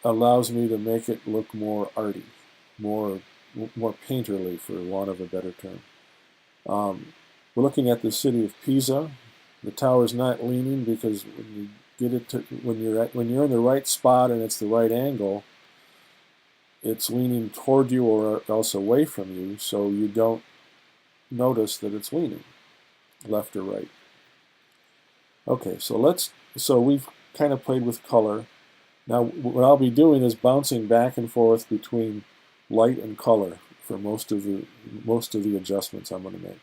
allows me to make it look more arty, more painterly, for want of a better term. We're looking at the city of Pisa. The tower's not leaning because when you get it to, when you're in the right spot and it's the right angle, it's leaning toward you or else away from you, so you don't notice that it's leaning left or right. Okay, so we've kind of played with color. Now what I'll be doing is bouncing back and forth between light and color for most of the adjustments I'm going to make.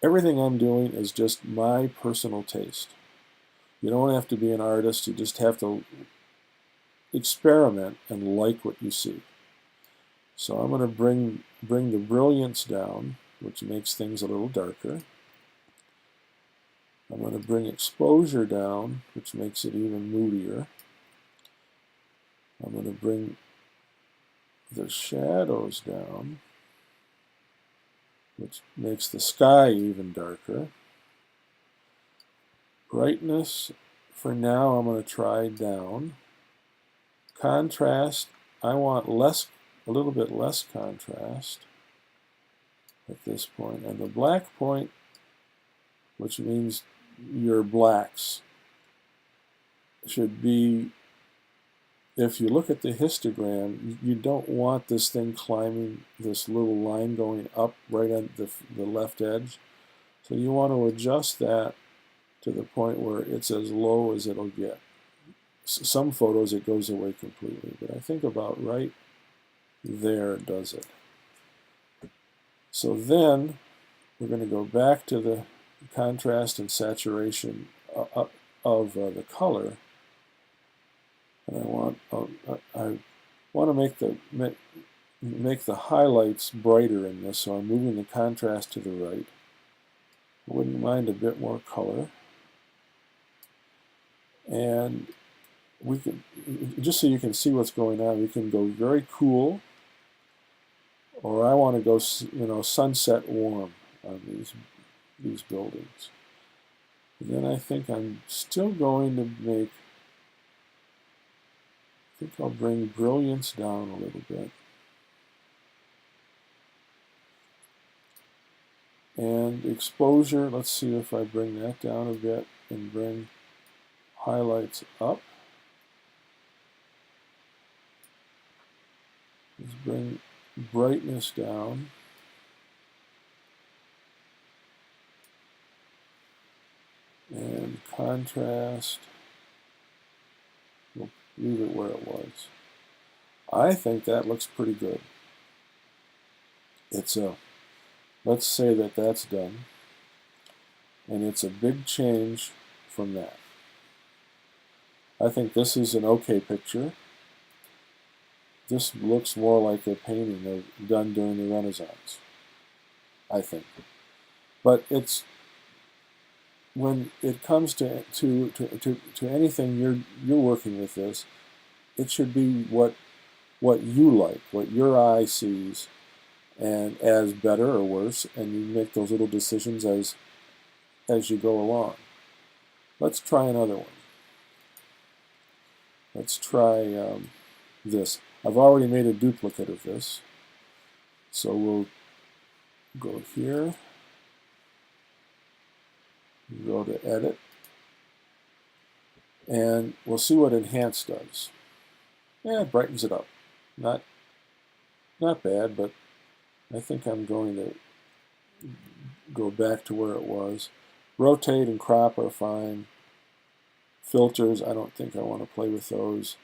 Everything I'm doing is just my personal taste. You don't have to be an artist, you just have to experiment and like what you see. So I'm going to bring the brilliance down, which makes things a little darker. I'm going to bring exposure down, which makes it even moodier. I'm going to bring the shadows down, which makes the sky even darker. Brightness, for now, I'm going to try down. Contrast, I want a little bit less contrast at this point. And the black point, which means your blacks, should be, if you look at the histogram, you don't want this thing climbing, this little line going up right on the left edge. So you want to adjust that to the point where it's as low as it'll get. Some photos it goes away completely, but I think about right there does it. So then we're going to go back to the contrast and saturation of the color, and I want to make the highlights brighter in this, so I'm moving the contrast to the right. I wouldn't mind a bit more color. And we can, just so you can see what's going on, we can go very cool, or I want to go, sunset warm on these buildings. And then I think I'm still going to make, I think I'll bring brilliance down a little bit. And exposure, let's see if I bring that down a bit and bring highlights up. Let's bring brightness down. And contrast, we'll leave it where it was. I think that looks pretty good. Let's say that that's done. And it's a big change from that. I think this is an okay picture. This looks more like a painting done during the Renaissance, I think. But it's, when it comes to anything you're working with this, it should be what you like, what your eye sees, and as better or worse, and you make those little decisions as you go along. Let's try another one. Let's try this. I've already made a duplicate of this, so we'll go here, go to Edit, and we'll see what Enhance does. Yeah, it brightens it up. Not bad, but I think I'm going to go back to where it was. Rotate and crop are fine. Filters, I don't think I want to play with those.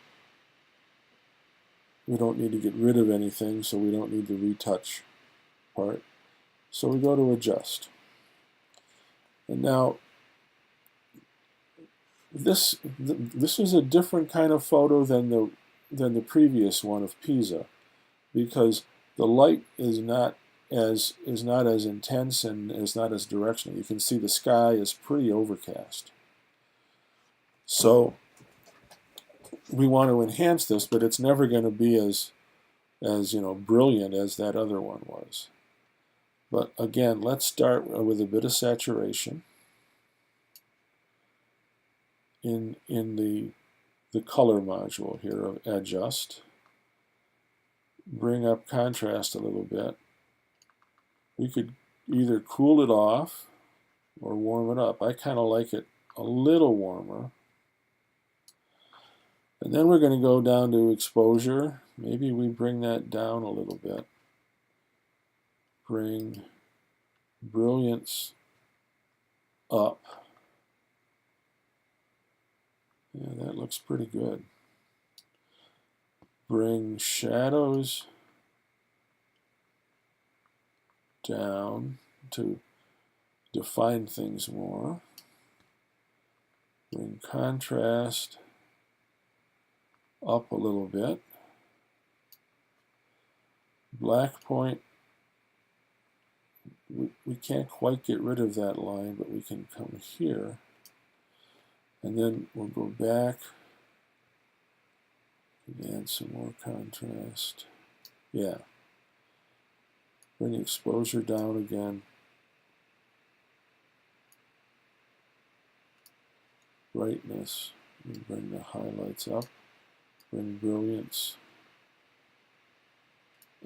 We don't need to get rid of anything, so we don't need the retouch part. So we go to Adjust. And now, this is a different kind of photo than the previous one of Pisa, because the light is not as intense and is not as directional. You can see the sky is pretty overcast. So we want to enhance this, but it's never going to be as brilliant as that other one was. But again, let's start with a bit of saturation in the color module here of Adjust. Bring up contrast a little bit. We could either cool it off or warm it up. I kind of like it a little warmer. And then we're going to go down to exposure. Maybe we bring that down a little bit. Bring brilliance up. Yeah, that looks pretty good. Bring shadows down to define things more. Bring contrast up a little bit. Black point, we can't quite get rid of that line, but we can come here. And then we'll go back and add some more contrast. Yeah. Bring exposure down again. brightness. And bring the highlights up. Bring brilliance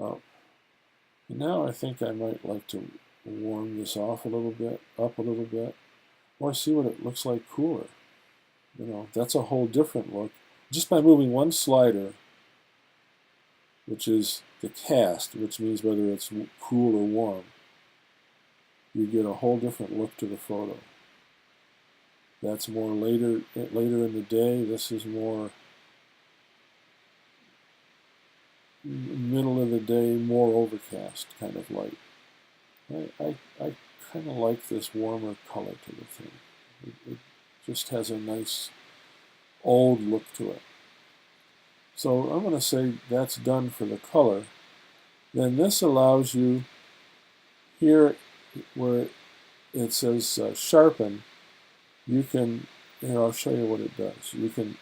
up. And now I think I might like to warm this off a little bit, up a little bit, or see what it looks like cooler. You know, that's a whole different look. Just by moving one slider, which is the cast, which means whether it's cool or warm, you get a whole different look to the photo. That's more later in the day. This is more middle of the day, more overcast kind of light. I kind of like this warmer color to the thing. It just has a nice old look to it. So I'm going to say that's done for the color. Then this allows you, here where it says sharpen, you can, here I'll show you what it does. You can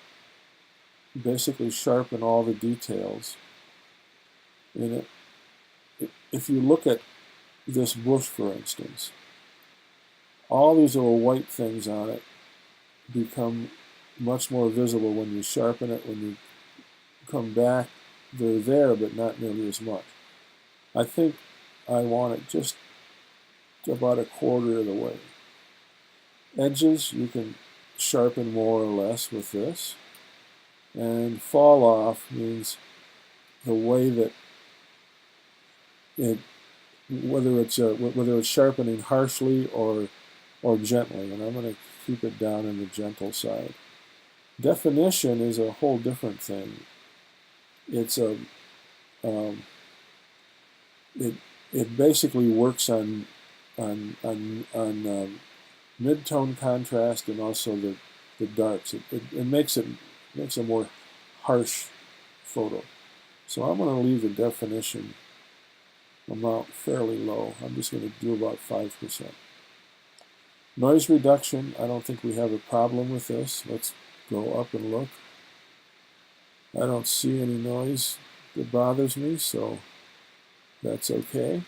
basically sharpen all the details in it. If you look at this bush, for instance, all these little white things on it become much more visible when you sharpen it. When you come back, they're there, but not nearly as much. I think I want it just about a quarter of the way. Edges, you can sharpen more or less with this. And fall off means the way that it, whether it's sharpening harshly or gently, and I'm going to keep it down in the gentle side. Definition is a whole different thing. It's it basically works on mid-tone contrast and also the darks. It makes a more harsh photo. So I'm going to leave the definition amount fairly low. I'm just going to do about 5%. Noise reduction, I don't think we have a problem with this. Let's go up and look. I don't see any noise that bothers me, so that's okay.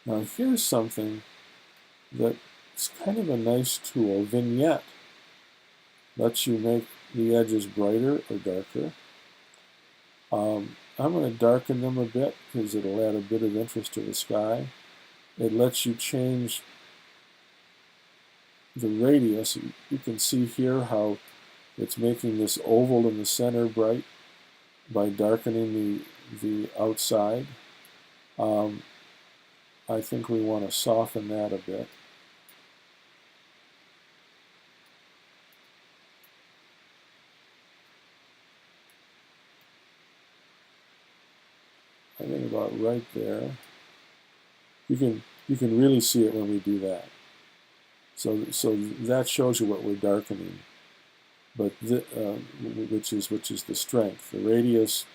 Now here's something that's kind of a nice tool. Vignette lets you make the edges brighter or darker. I'm going to darken them a bit because it'll add a bit of interest to the sky. It lets you change the radius. You can see here how it's making this oval in the center bright by darkening the outside. I think we want to soften that a bit. I think about right there. You can really see it when we do that. So that shows you what we're darkening, but which is the strength. The radius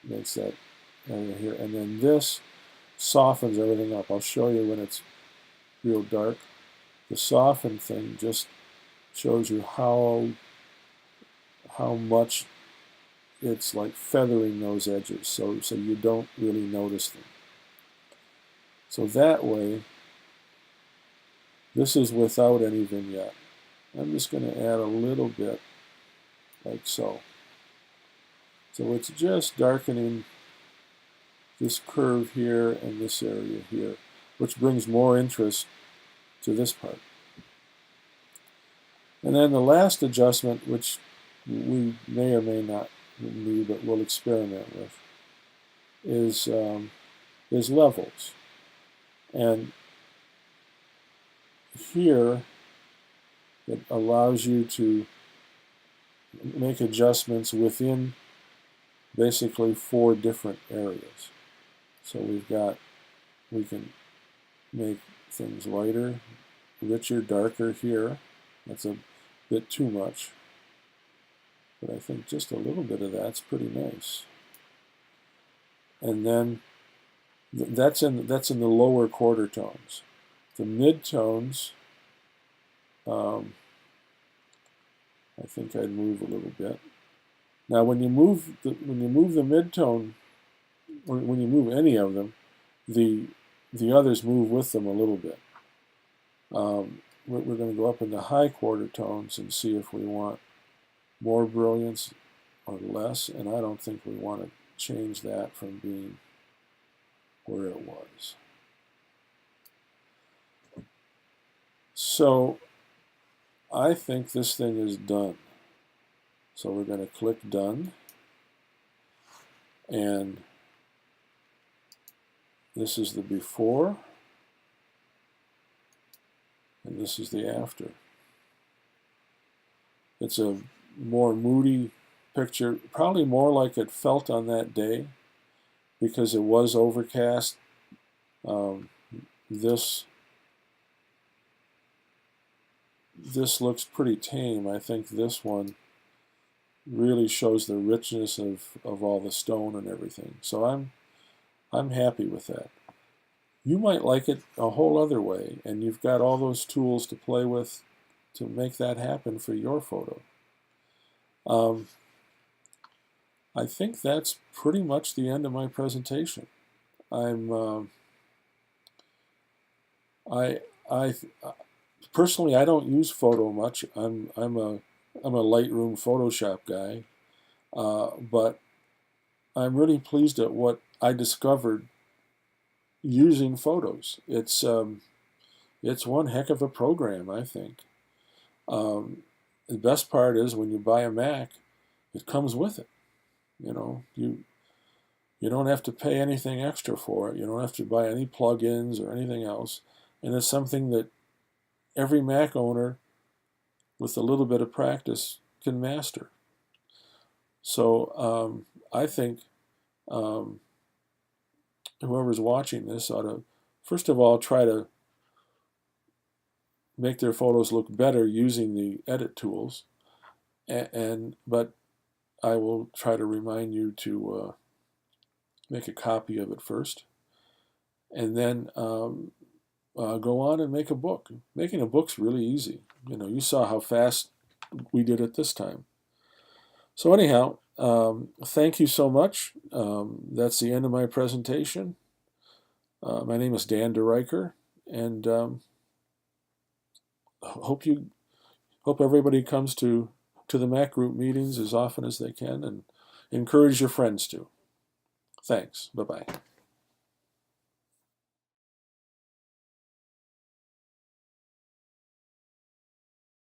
makes that area here, and then this softens everything up. I'll show you when it's real dark. The soften thing just shows you how much it's like feathering those edges, so you don't really notice them. So that way, this is without any vignette. I'm just going to add a little bit, like so. So it's just darkening this curve here and this area here, which brings more interest to this part. And then the last adjustment, which we may or may not need, but we'll experiment with, is levels. And here it allows you to make adjustments within basically 4 different areas. So we can make things lighter, richer, darker here. That's a bit too much, but I think just a little bit of that's pretty nice. And then that's in the lower quarter tones. The mid-tones, I think I'd move a little bit. Now, when you move the mid-tone, or when you move any of them, the others move with them a little bit. we're going to go up into high quarter tones and see if we want more brilliance or less, and I don't think we want to change that from being where it was. So I think this thing is done. So we're going to click done, and this is the before, and this is the after. It's a more moody picture, probably more like it felt on that day because it was overcast. This looks pretty tame. I think this one really shows the richness of all the stone and everything. So I'm happy with that. You might like it a whole other way, and you've got all those tools to play with to make that happen for your photo. I think that's pretty much the end of my presentation. Personally, I don't use photo much. I'm a Lightroom Photoshop guy, but I'm really pleased at what I discovered using photos. It's one heck of a program, I think. The best part is when you buy a Mac, it comes with it. You know, you don't have to pay anything extra for it. You don't have to buy any plugins or anything else, and it's something that every Mac owner with a little bit of practice can master. So I think whoever's watching this ought to, first of all, try to make their photos look better using the edit tools, but I will try to remind you to make a copy of it first, and then go on and make a book. Making a book's really easy. You know, you saw how fast we did it this time. So anyhow, thank you so much. That's the end of my presentation. My name is Dan DeRyckere, and hope everybody comes to the Mac Group meetings as often as they can, and encourage your friends to. Thanks. Bye-bye.